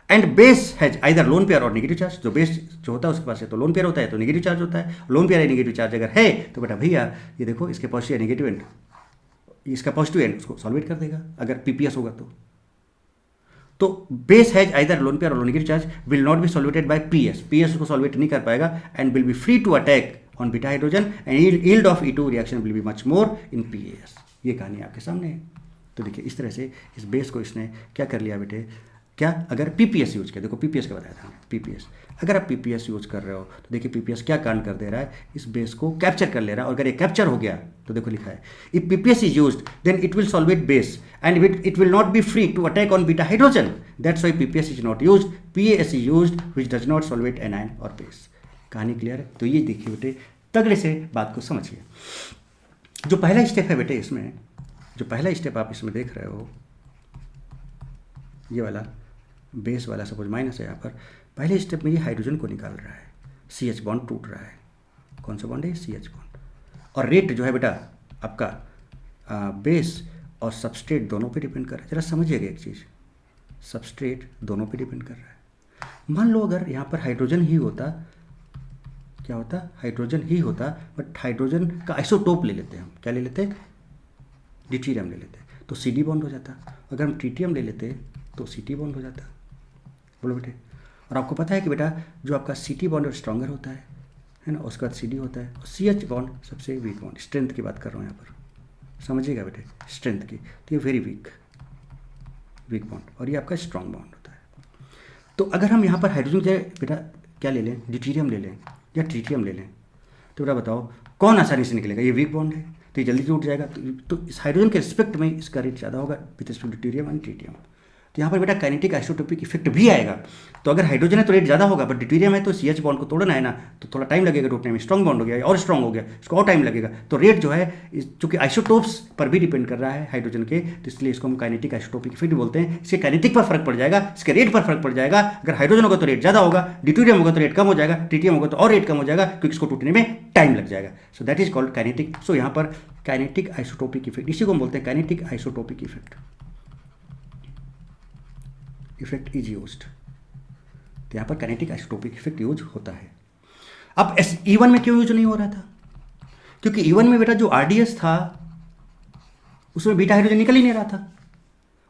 And base has either lone pair और नेगेटिव चार्ज, जो बेस जो होता है उसके पास है तो लोन पेयर होता है तो नेगेटिव चार्ज होता है, लोन पेयर है नेगेटिव चार्ज अगर है तो बेटा भैया ये देखो इसके पॉजिटिव नेगेटिव एंड इसका पॉजिटिव एंड उसको सॉल्वेट कर देगा अगर PPS होगा तो base has either lone pair और negative charge will not be solvated by PS, PS उसको सॉल्वेट नहीं कर पाएगा and will be free to attack on beta hydrogen and yield of E2 reaction will be much more in PAS। ये कहानी आपके सामने है। तो देखिए इस तरह से इस बेस को इसने क्या कर लिया बेटे, क्या, अगर पीपीएस यूज किया, देखो पीपीएस का बताया था हमने, पीपीएस अगर आप पीपीएस यूज कर रहे हो तो देखिए पीपीएस क्या कांड कर दे रहा है, इस बेस को कैप्चर कर ले रहा है, और अगर ये कैप्चर हो गया तो देखो लिखा है if PPS is used then it will solvate base and it will not be free to attack on beta hydrogen, that's why PPS is not used, PS is used which does not solvate anion और बेस। कहानी क्लियर है? तो ये देखिए बेटे, तगड़े से बात को समझिए। जो पहला स्टेप है बेटे इसमें, जो पहला स्टेप आप इसमें देख रहे हो, ये वाला बेस वाला सपोज माइनस है यहाँ पर, पहले स्टेप में ये हाइड्रोजन को निकाल रहा है, सी एच बॉन्ड टूट रहा है, कौन सा बॉन्ड है, सी एच बॉन्ड, और रेट जो है बेटा आपका बेस और सबस्ट्रेट दोनों पे डिपेंड कर रहा है। जरा समझिएगा एक चीज़, सबस्ट्रेट दोनों पे डिपेंड कर रहा है। मान लो अगर यहाँ पर हाइड्रोजन ही होता, क्या होता, हाइड्रोजन ही होता, बट हाइड्रोजन का आइसोटोप ले लेते हैं हम, क्या ले लेते, ड्यूटेरियम ले लेते, तो सी डी बॉन्ड हो जाता। अगर हम ट्रीटियम ले लेते तो सी टी बॉन्ड हो जाता। बोलो बेटे, और आपको पता है कि बेटा जो आपका सी टी बॉन्ड स्ट्रॉन्गर होता है ना, उसके बाद सी डी होता है, और सी एच बॉन्ड सबसे वीक बॉन्ड, स्ट्रेंथ की बात कर रहा हूँ यहाँ पर, समझिएगा बेटे, स्ट्रेंथ की, तो ये वेरी वीक बॉन्ड, और ये आपका स्ट्रॉन्ग बॉन्ड होता है। तो अगर हम यहाँ पर हाइड्रोजन के बेटा क्या ले लें, ड्यूटेरियम ले लें या ट्रीटियम ले लें, तो बेटा बताओ कौन आसानी से निकलेगा, ये वीक बॉन्ड है तो ये जल्दी टूट जाएगा, तो इस हाइड्रोजन के रिस्पेक्ट में इसका रेट ज़्यादा होगा with respect to deuterium and tritium. तो यहाँ पर बेटा काइनेटिक आइसोटोपिक इफेक्ट भी आएगा। तो अगर हाइड्रोजन है तो रेट ज़्यादा होगा, बट ड्यूटेरियम है तो सी एच बॉन्ड को तोड़ना है ना, तो थोड़ा टाइम लगेगा टूटने में, स्ट्रॉन्ग बॉन्ड हो गया और स्ट्रॉन्ग हो गया, इसको और टाइम लगेगा, तो रेट जो है चूंकि आइसोटोप्स पर भी डिपेंड कर रहा है हाइड्रोजन के, तो इसलिए इसको हम काइनेटिक आइसोटोपिक इफेक्ट बोलते हैं। इसके काइनेटिक पर फर्क पड़ जाएगा, इसके रेट पर फर्क पड़ जाएगा। अगर हाइड्रोजन होगा तो रेट ज़्यादा होगा, ड्यूटेरियम होगा तो रेट कम हो जाएगा, ट्रीटियम होगा तो और रेट कम हो जाएगा, क्योंकि इसको टूटने में टाइम लग जाएगा। So that is called kinetic. सो यहाँ पर काइनेटिक आइसोटोपिक इफेक्ट, इसी को हम बोलते हैं kinetic isotopic effect, effect is used. तो यहाँ पर काइनेटिक आइसोटोपिक इफेक्ट यूज होता है। अब E1 में क्यों यूज नहीं हो रहा था? क्योंकि E1 में बेटा जो RDS था उसमें बीटा हाइड्रोजन निकल ही नहीं रहा था,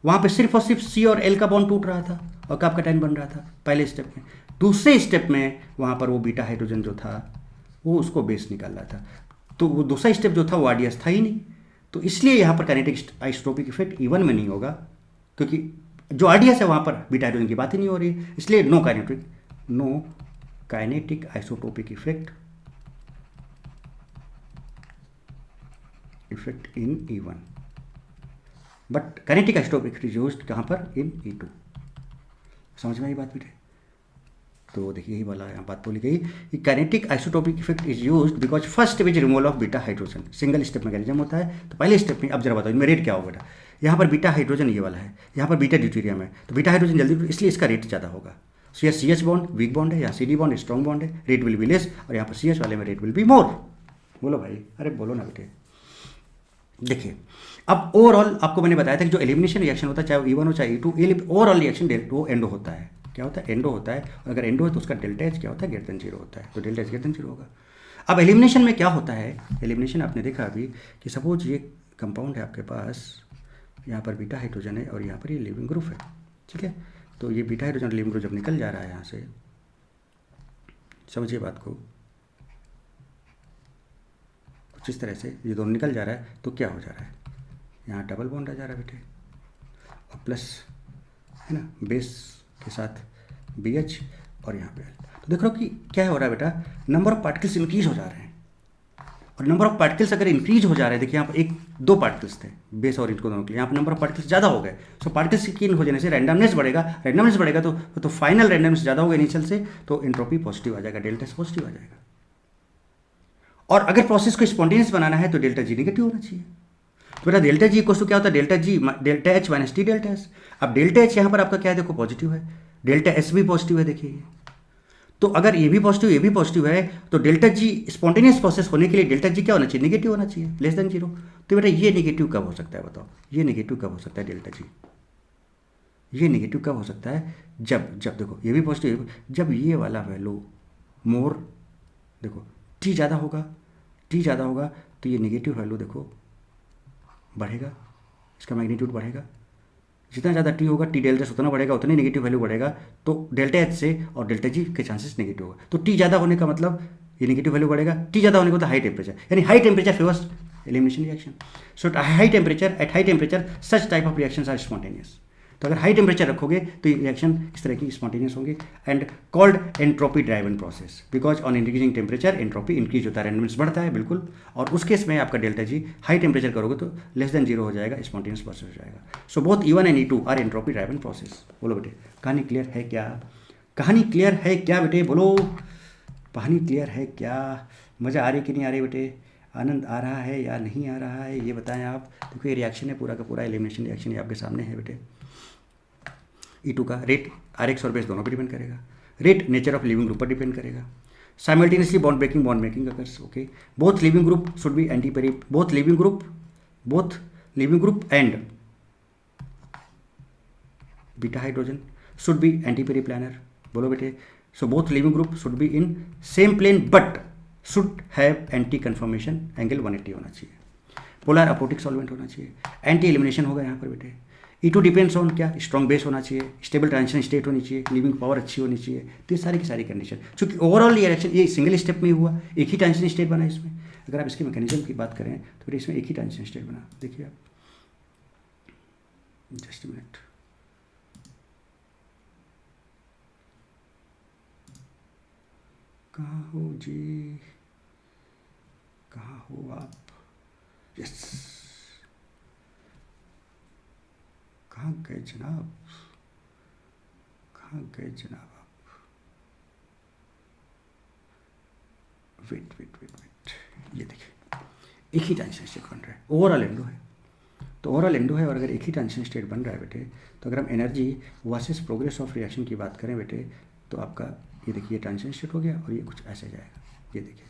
वहां पे सिर्फ और सिर्फ C और L का बॉन्ड टूट रहा था और कप कैटायन बन रहा था पहले स्टेप में। दूसरे स्टेप में वहां पर वो बीटा हाइड्रोजन जो था वो उसको बेस निकाल रहा था, तो वो दूसरा स्टेप जो था वो RDS था ही नहीं। तो इसलिए यहाँ पर काइनेटिक आइसोटोपिक इफेक्ट E1 में नहीं होगा, क्योंकि जो RDS है वहां पर बीटा हाइड्रोजन की बात ही नहीं हो रही, इसलिए no kinetic isotopic effect in E1, but kinetic isotopic is used कहां पर, इन E2। समझ में आई बात बेटे? तो देखिए यही वाला यहाँ बात बोली गई कि kinetic isotopic effect is used because first step is removal of beta hydrogen, single step mechanism होता है। तो पहले स्टेप में, अब जरा बताओ इनमें रेट क्या होगा बेटा, यहाँ पर बीटा हाइड्रोजन ये वाला है, यहाँ पर बीटा ड्यूटेरियम है, तो बीटा हाइड्रोजन जल्दी, इसलिए इसका रेट ज़्यादा होगा। सो यहाँ C H bond weak bond है, यहाँ C D bond strong bond है, रेट विल बी लेस, और यहाँ पर सी एच वाले में रेट विल बी मोर। बोलो भाई, अरे बोलो ना बेटे। देखिए अब ओवरऑल आपको मैंने बताया था कि जो एलिमिनेशन रिएक्शन होता है, चाहे वो E1 हो चाहे E2, ओवरऑल रिएक्शन वो एंडो होता है। क्या होता है? एंडो होता है। और अगर एंडो है तो उसका डेल्टा एच क्या होता है, ग्रेटर देन 0 होता है। तो डेल्टा एच ग्रेटर देन 0 होगा। अब एलिमिनेशन में क्या होता है, एलिमिनेशन आपने देखा अभी कि सपोज ये कंपाउंड है आपके पास, यहाँ पर बीटा हाइड्रोजन है और यहाँ पर ये लिविंग ग्रुप है, ठीक है। तो ये बीटा हाइड्रोजन लिविंग ग्रुप जब निकल जा रहा है यहाँ से, समझिए बात को, कुछ इस तरह से ये दोनों निकल जा रहा है, तो क्या हो जा रहा है, यहाँ डबल बॉन्ड आ जा रहा है बेटे, और प्लस है ना बेस के साथ BH और यहाँ पे L। तो देख रहे हो कि क्या हो रहा है बेटा, नंबर ऑफ पार्टिकल्स इंक्रीज हो जा रहे हैं, और नंबर ऑफ पार्टिकल्स अगर इंक्रीज हो जा रहे हैं, देखिए यहाँ पर 2 पार्टिकल्स थे बेस और इनको दोनों के लिए, यहाँ पर नंबर ऑफ पार्टिकल्स ज़्यादा हो गए। सो पार्टिकल्स की हो जाने से रैंडमनेस बढ़ेगा, तो फाइनल रैंडमनेस ज़्यादा होगा इनिशियल से, तो एंट्रोपी पॉजिटिव आ जाएगा, डेल्टा पॉजिटिव आ जाएगा। और अगर प्रोसेस को स्पॉन्टेनियस बनाना है तो डेल्टा G नेगेटिव होना चाहिए। तो बेटा डेल्टा G इक्वल टू क्या होता है, delta H minus T delta S। अब डेल्टा H यहाँ पर आपका क्या है, देखो पॉजिटिव है, डेल्टा S भी पॉजिटिव है, देखिए। तो अगर ये भी पॉजिटिव है, तो डेल्टा G स्पॉन्टेनियस प्रोसेस होने के लिए डेल्टा G क्या होना चाहिए, नेगेटिव होना चाहिए, लेस देन 0। तो बेटा ये नेगेटिव कब हो सकता है, बताओ, ये नेगेटिव कब हो सकता है डेल्टा G, ये नेगेटिव कब हो सकता है, जब देखो ये भी पॉजिटिव, जब ये वाला वैल्यू मोर, देखो T ज़्यादा होगा तो ये नेगेटिव वैल्यू देखो बढ़ेगा, इसका मैग्नीट्यूड बढ़ेगा। जितना ज़्यादा T होगा, T डेल्टा उतना बढ़ेगा, उतनी नेगेटिव वैल्यू बढ़ेगा, तो डेल्टा H से और डेल्टा G के चांसेस नेगेटिव होगा। तो T ज़्यादा होने का मतलब ये नेगेटिव वैल्यू बढ़ेगा, T ज़्यादा होने का मतलब हाई टेम्परेचर, यानी high temperature favours elimination reaction. So at high temperature such type of reactions are spontaneous. तो अगर हाई टेम्परेचर रखोगे तो ये रिएक्शन इस तरह की स्पॉन्टेनियस होंगे and called entropy driven process, because on increasing temperature entropy increase होता है, रेंडमनेस बढ़ता है बिल्कुल। और उस केस में आपका डेल्टा जी हाई टेम्परेचर करोगे तो लेस देन 0 हो जाएगा, स्पॉन्टेनियस प्रोसेस हो जाएगा। So both E1 and E2 are entropy driven process. बोलो बेटे, कहानी क्लियर है क्या? कहानी क्लियर है क्या बेटे? बोलो, कहानी क्लियर है क्या? मज़ा आ रही कि नहीं आ रही बेटे? आनंद आ रहा है या नहीं आ रहा है, ये बताएं आप। देखो ये रिएक्शन है पूरा का पूरा, एलिमिनेशन रिएक्शन ये आपके सामने है बेटे। E2 का रेट RX और बेस दोनों पर डिपेंड करेगा, rate nature of leaving group पर डिपेंड करेगा। Simultaneously bond breaking occurs, okay. Both leaving group should be anti peri, both leaving group and beta hydrogen should be anti periplanar. बोलो बेटे, so both leaving group should be in same plane but should have anti conformation angle 180 होना चाहिए, पोलर अपोटिक सॉल्वेंट होना चाहिए, एंटी एलिमिनेशन होगा यहाँ पर बेटे। E2 डिपेंड्स ऑन क्या? स्ट्रॉन्ग बेस होना चाहिए, स्टेबल ट्रांजिशन स्टेट होनी चाहिए, लिविंग पावर अच्छी होनी चाहिए। तो ये सारी की सारी कंडीशन, चूंकि ओवरऑल ये रिएक्शन ये सिंगल स्टेप में ही हुआ, एक ही ट्रांजिशन स्टेट बना इसमें। अगर आप इसके मैकेनिज्म की बात करें तो फिर इसमें एक ही ट्रांजिशन स्टेट बना। देखिए आप, जस्ट मिनट, कहाँ हो जी, कहाँ हो आप? यस, कहाँ गए जनाब, कहाँ गए जनाब आप? वेट, ये देखिए एक ही ट्रांजिशन स्टेट बन रहा है, ओवरऑल एंडो है। तो ओवरऑल एंडो है और अगर एक ही ट्रांजिशन स्टेट बन रहा है बेटे, तो अगर हम energy versus progress of reaction की बात करें बेटे, तो आपका ये देखिए ट्रांजिशन स्टेट हो गया और ये कुछ ऐसे जाएगा। ये देखिए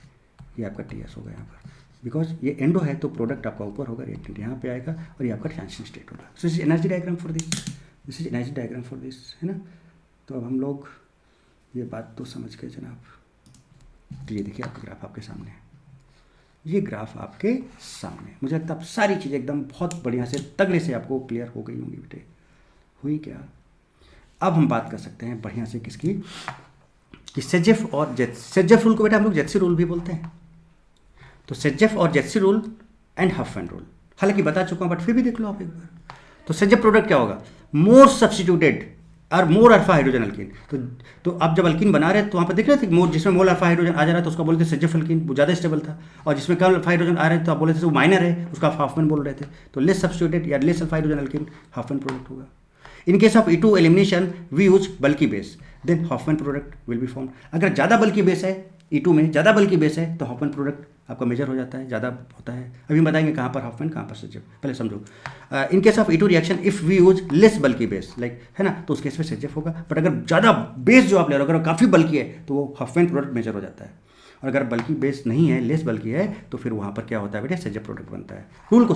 ये आपका TS होगा यहाँ पर, बिकॉज ये एंडो है तो प्रोडक्ट आपका ऊपर होगा, रिएक्टेंट यहाँ पे आएगा और ये आपका ट्रांजिशन स्टेट होगा। सो this is energy diagram for this is energy diagram for this, है ना। तो अब हम लोग ये बात तो समझ गए जनाब। तो ये देखिए आपका ग्राफ आपके सामने है, ये ग्राफ आपके सामने। मुझे लगता है अब सारी चीज़ें एकदम बहुत बढ़िया से तगड़े से आपको क्लियर हो गई होंगी बेटे। हुई क्या? अब हम बात कर सकते हैं बढ़िया से किसकी, कि सेजेफ और सेजेफ रूल को बेटा हम लोग जेटसी रूल भी बोलते हैं। तो सेजेफ और जेटसी रूल एंड हफमैन रूल, हालांकि बता चुका हूं बट फिर भी देख लो आप एक बार। तो सेजेफ प्रोडक्ट क्या होगा? मोर सब्स्टिट्यूटेड और मोर अल्फा हाइड्रोजन अल्किन। तो आप जब अल्किन बना रहे तो वहाँ पर देख रहे थे मोर, जिसमें मोर अल्फा हाइड्रोजन आ जा रहा था उसका बोलते सेजेफ अल्किन, वो ज़्यादा स्टेबल था। और जिसमें कम अल्फा हाइड्रोजन आ रहे थे तो आप बोले थे वो माइनर है, उसका आप हाफमैन बोल रहे थे। तो लेस सब्स्टिट्यूटेड या less alpha hydrogen alkene Hofmann product होगा। In case of E2 elimination we use bulky base, then Hofmann product will be form. अगर ज़्यादा बल्की बेस है E2 में, ज़्यादा बल्की बेस है तो हॉफमैन प्रोडक्ट आपका मेजर हो जाता है, ज़्यादा होता है। अभी हम बताएंगे कहाँ पर हॉफमैन कहाँ पर सेजेफ, पहले समझो। In case of E2 reaction if we use less bulky base like, है ना, तो उस केस में सेजेफ होगा। बट अगर ज़्यादा बेस जो आप ले रहे हो अगर काफ़ी बल्की है तो वो हॉफमैन प्रोडक्ट मेजर हो जाता है। और अगर बल्की बेस नहीं है, लेस बल्की है, तो फिर वहाँ पर क्या होता है बेटे? सेजेफ प्रोडक्ट बनता है। रूल को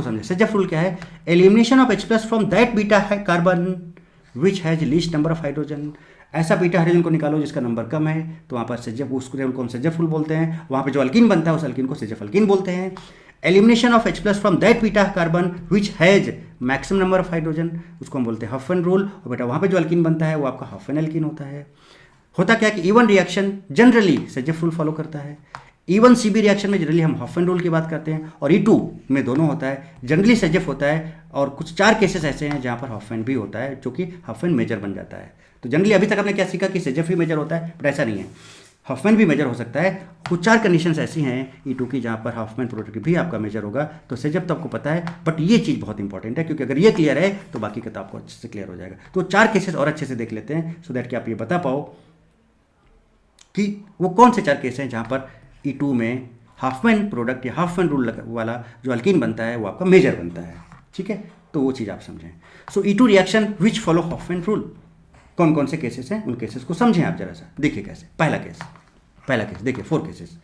समझें। सेजेफ रूल क्या है? Elimination of H+ from that beta carbon which has least number of hydrogen. ऐसा बीटा हाइड्रोजन को निकालो जिसका नंबर कम है, तो वहाँ पर सेजेफ, उस रूल को हम सेजेफ रूल बोलते हैं। वहाँ पे जो अल्किन बनता है उस अल्किन को सेजेफ अल्किन बोलते हैं। Elimination of H+ from that beta carbon which has maximum number of hydrogen, उसको हम बोलते हैं हफमैन रूल। और बेटा वहाँ पे जो अल्किन बनता है वो आपका हफमैन अल्किन होता है। होता क्या कि E1 reaction generally Saytzeff rule follow करता है। E1 CB रिएक्शन में जनरली हम हफमैन रूल की बात करते हैं, और E2 में दोनों होता है, जनरली सेजेफ होता है। और कुछ 4 केसेस ऐसे हैं जहाँ पर हफमैन भी होता है, जो कि हफमैन मेजर बन जाता है। तो जनरली अभी तक हमने क्या सीखा कि सेजेफ ही मेजर होता है, बट ऐसा नहीं है, हफमैन भी मेजर हो सकता है। कुछ 4 कंडीशंस ऐसी हैं E2 की जहाँ पर हफमैन प्रोडक्ट भी आपका मेजर होगा। तो सेजेफ तो आपको पता है, बट ये चीज़ बहुत इंपॉर्टेंट है, क्योंकि अगर ये क्लियर है तो बाकी का तो आपको अच्छे से क्लियर हो जाएगा। तो 4 केसेस और अच्छे से देख लेते हैं, सो दैट कि आप ये बता पाओ कि वो कौन से 4 केस हैं जहाँ पर E2 में हाफमैन प्रोडक्ट या हाफमैन रूल वाला जो अल्किन बनता है वो आपका मेजर बनता है। ठीक है, तो वो चीज़ आप समझें। सो E2 reaction which follow Hopman rule, कौन कौन से केसेस हैं, उन केसेस को समझें आप जरा सा। देखिए कैसे। पहला केस देखिए, 4 केसेस।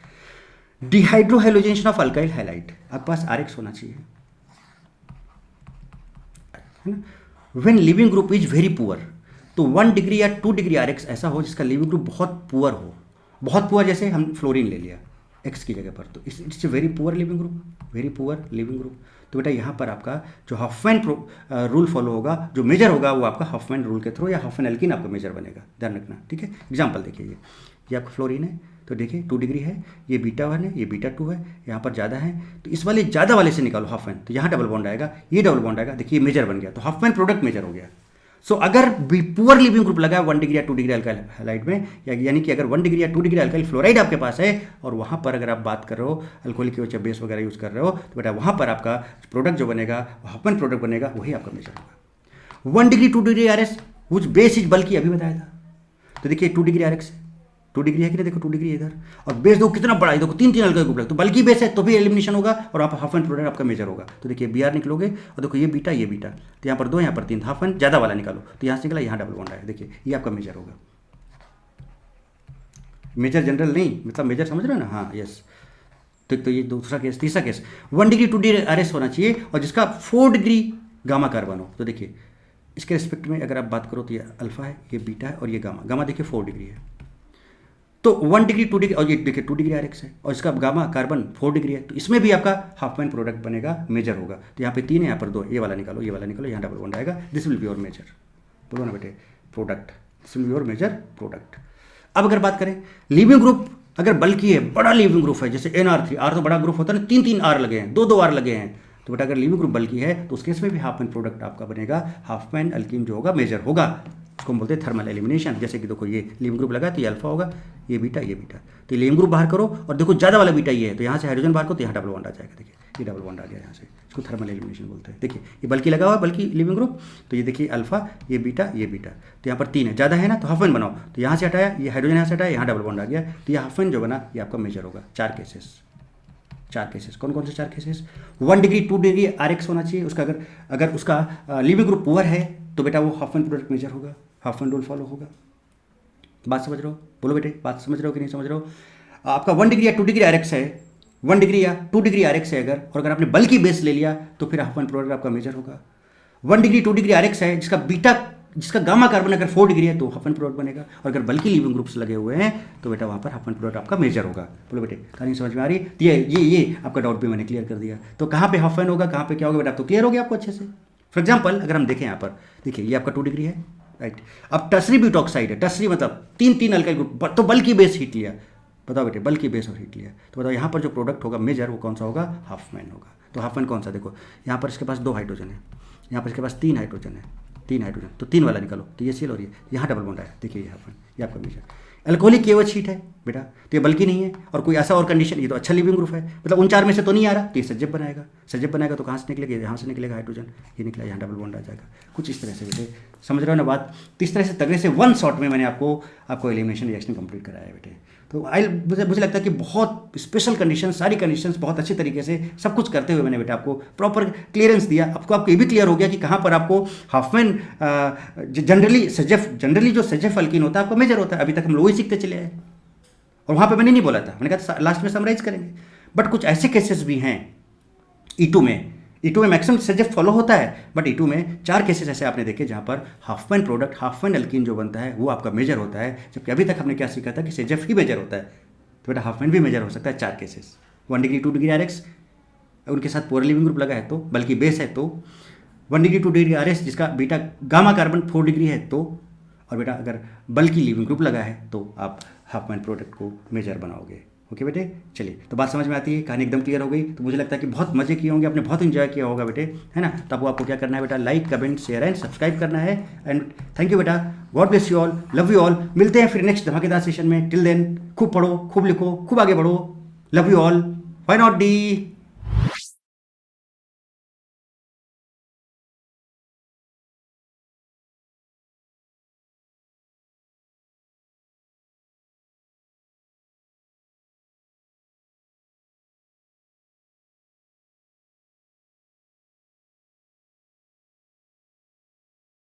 डिहाइड्रोहाइलोजेनेशन ऑफ अल्काइल हैलाइड, आपके पास RX होना चाहिए, है ना। When leaving group is very poor, तो 1 डिग्री या 2 डिग्री RX ऐसा हो जिसका लिविंग ग्रुप बहुत पुअर हो, बहुत पुअर, जैसे हम फ्लोरीन ले लिया X की जगह पर, तो it's a very poor leaving group. तो बेटा यहाँ पर आपका जो हफमैन रूल फॉलो होगा, जो मेजर होगा वो आपका हफमैन रूल के थ्रू या हफमैन अल्किन आपका मेजर बनेगा, ध्यान रखना। ठीक है, एग्जाम्पल देखिए, ये आपका फ्लोरीन है, तो देखिए 2 डिग्री है, ये β1 है, ये β2 है, यहाँ पर ज़्यादा है, तो इस वाले ज़्यादा वाले से निकालो हाफ मैन, तो यहाँ डबल बॉन्ड आएगा, ये डबल बॉन्ड आएगा, देखिए मेजर बन गया, तो हाफ मैन प्रोडक्ट मेजर हो गया। सो अगर पुअर लिविंग ग्रुप लगा है 1 डिग्री या 2 डिग्री अल्काइल हैलाइड में, यानी कि अगर 1 डिग्री या 2 डिग्री अल्काइल फ्लोराइड आपके पास है और वहाँ पर अगर आप बात कर रहे हो अल्कोहलिक की वजह बेस वगैरह यूज़ कर रहे हो, तो बेटा वहाँ पर आपका प्रोडक्ट जो बनेगा हाफ मैन प्रोडक्ट बनेगा, वही आपका मेजर होगा। 1 degree 2 degree R S which base is बल्कि अभी बताया था, तो देखिए 2 डिग्री आर एक्स 2 डिग्री है कि नहीं, देखो 2 डिग्री इधर, और बेस देखो कितना बड़ा है, देखो 3 अल्कोहल ग्रुप लगे, तो बल्कि बेस है तो भी एलिमिनेशन होगा और आप हाफ एन प्रोडक्ट आपका मेजर होगा। तो देखिए बी आर निकलोगे और देखो ये बीटा, तो यहाँ पर 2, यहाँ पर 3, हाफ एन ज़्यादा वाला निकालो, तो यहाँ से निकला, यहाँ डबल बॉन्ड आया, देखिए ये आपका मेजर होगा। मेजर जनरल नहीं, मतलब मेजर समझ रहे हो ना, हाँ यस। तो ये दूसरा केस। तीसरा case 1 degree 2 degree R S होना चाहिए और जिसका 4 डिग्री गामा कार्बन हो। तो देखिए इसके रिस्पेक्ट में अगर आप बात करो तो ये अल्फा है, ये बीटा है और ये गामा। गामा देखिए 4 डिग्री है, तो 1 डिग्री 2 डिग्री, और ये देखिए 2 डिग्री आर एक्स है और इसका गामा कार्बन 4 डिग्री है, तो इसमें भी आपका हाफ मैन प्रोडक्ट बनेगा, मेजर होगा। तो यहाँ पे 3 है, यहाँ पर 2, ये वाला निकालो, ये वाला निकालो, यहाँ डबल बॉन्ड आएगा, this will be your major. बोलो ना बेटे, product, this will be your major product. अब अगर बात करें लिविंग ग्रुप, अगर बल्कि है, बड़ा लिविंग ग्रुप है, जैसे NR3, आर तो बड़ा ग्रुप होता है ना, 3 आर लगे हैं, 2 आर लगे हैं, तो बेटा अगर लिविंग ग्रुप बल्कि है तो उस केस में भी हाफ मैन प्रोडक्ट आपका बनेगा, हाफ मैन अल्कीन जो होगा मेजर होगा, उसको हम बोलते हैं थर्मल एलिमिनेशन। जैसे कि देखो ये लिविंग ग्रुप लगा तो ये अल्फा होगा, ये बीटा, तो ये लिविंग ग्रुप बाहर करो और देखो ज़्यादा वाला बीटा ये है, तो यहाँ से हाइड्रोजन बाहर करो तो यहाँ डबल बॉन्ड आ जाएगा, देखिए ये डबल बॉन्ड आ गया यहाँ से, इसको थर्मल एलिमिनेशन बोलते हैं। देखिए ये बल्कि लगा हुआ है, बल्कि लिविंग ग्रुप, तो ये देखिए अल्फा, ये बीटा, तो यहाँ पर 3 है, ज़्यादा है ना, तो हाफ मैन बनाओ, तो यहाँ से हटाया, ये हाइड्रोजन यहाँ से हटाया, यहाँ डबल बॉन्ड आ गया, तो ये हाफ मैन जो बना ये आपका मेजर होगा। 4 केसेस कौन कौन से 4 cases? 1 degree 2 degree R X होना चाहिए, उसका अगर उसका लिविंग ग्रुप पुअर है तो बेटा वो हाफ मैन प्रोडक्ट मेजर होगा, हाफ मैन रूल फॉलो होगा। बात समझ रहे हो? बोलो बेटे, बात समझ रहे हो कि नहीं समझ रहे हो? आपका 1 डिग्री या 2 डिग्री आर एक्स है, 1 डिग्री या 2 डिग्री आर एक्स है अगर, और अगर आपने बल्कि बेस ले लिया तो फिर हाफ मैन प्रोडक्ट आपका मेजर होगा। 1 डिग्री 2 डिग्री आर एक्स है जिसका गामा कार्बन अगर 4 डिग्री है तो हाफ मैन प्रोडक्ट बनेगा, और अगर बल्कि लिविंग ग्रुप्स लगे हुए हैं तो बेटा वहाँ पर हाफ मैन प्रोडक्ट आपका मेजर होगा। बोलो बेटे, कहानी समझ में आ रही? ये आपका डाउट भी मैंने क्लियर कर दिया। तो कहाँ पे हाफ मैन होगा, कहाँ पे क्या होगा बेटा, तो क्लियर हो गया आपको अच्छे से। फॉर एग्जाम्पल अगर हम देखें यहाँ पर, देखिए ये आपका 2 डिग्री है, राइट। अब टर्सरी ब्यूटॉक्साइड है, टर्सरी मतलब 3 अल्काइल ग्रुप, तो बल्कि बेस हीट लिया, बताओ बेटे, बल्कि बेस और हीट लिया, तो बताओ यहाँ पर जो प्रोडक्ट होगा मेजर वो कौन सा होगा? हाफ मैन होगा। तो हाफ मैन कौन सा? देखो यहाँ पर इसके पास 2 हाइड्रोजन है, यहाँ पर इसके पास 3 हाइड्रोजन है, 3 हाइड्रोजन, तो 3 वाला निकालो, तो ये सील और ये यहाँ डबल बॉन्ड आया, देखिए ये हाफ मैन, ये आपका मेजर। अल्कोहलिक केवल शीट है बेटा, तो ये बल्कि नहीं है, और कोई ऐसा और कंडीशन, ये तो अच्छा लिविंग ग्रुप है, मतलब उन 4 में से तो नहीं आ रहा, तो ये सजब बनाएगा, तो कहाँ से निकलेगा? यहाँ से निकलेगा हाइड्रोजन, ये निकला, यहाँ डबल बॉन्ड आ जाएगा, कुछ इस तरह से बेटे, समझ रहे हो ना बात? तो इस तरह से तगड़े से 1 शॉट में मैंने आपको एलिमिनेशन रिएक्शन कंप्लीट कराया है बेटे। तो मुझे लगता है कि बहुत स्पेशल कंडीशन, सारी कंडीशंस बहुत अच्छे तरीके से सब कुछ करते हुए मैंने बेटा आपको प्रॉपर क्लियरेंस दिया। आपको ये भी क्लियर हो गया कि कहाँ पर आपको हाफ मैन जनरली जो सेजेफ अल्कीन होता है आपको मेजर होता है। अभी तक हम लोग ही सीखते चले आए, और वहाँ पर मैंने नहीं बोला था, मैंने कहा लास्ट में समराइज करेंगे। बट कुछ ऐसे केसेस भी हैं E2 में मैक्सिमम सेजेफ फॉलो होता है, बट E2 में 4 केसेस ऐसे आपने देखे जहाँ पर half man product, half man alkyne जो बनता है वो आपका मेजर होता है, जबकि अभी तक हमने क्या सीखा था कि सेजेफ ही मेजर होता है, तो बेटा हाफ मैन भी मेजर हो सकता है। 4 cases 1 degree 2 degree R X, उनके साथ पूरा लिविंग ग्रुप लगा है तो, बल्कि बेस है तो, 1 डिग्री 2 डिग्री आर एस जिसका बीटा गामा कार्बन 4 डिग्री है तो, और बेटा अगर बल्कि लिविंग ग्रुप लगा है तो आप हाफ मैन प्रोडक्ट को मेजर बनाओगे। ओके बेटे, चलिए, तो बात समझ में आती है, कहानी एकदम क्लियर हो गई। तो मुझे लगता है कि बहुत मजे किए होंगे आपने, बहुत एंजॉय किया होगा बेटे, है ना? तो आपको क्या करना है बेटा, like comment share and subscribe करना है। एंड थैंक यू बेटा, God bless you all, love you all. मिलते हैं फिर नेक्स्ट धमाकेदार सेशन में। टिल देन खूब पढ़ो, खूब लिखो, खूब आगे बढ़ो। Love you all, why not D.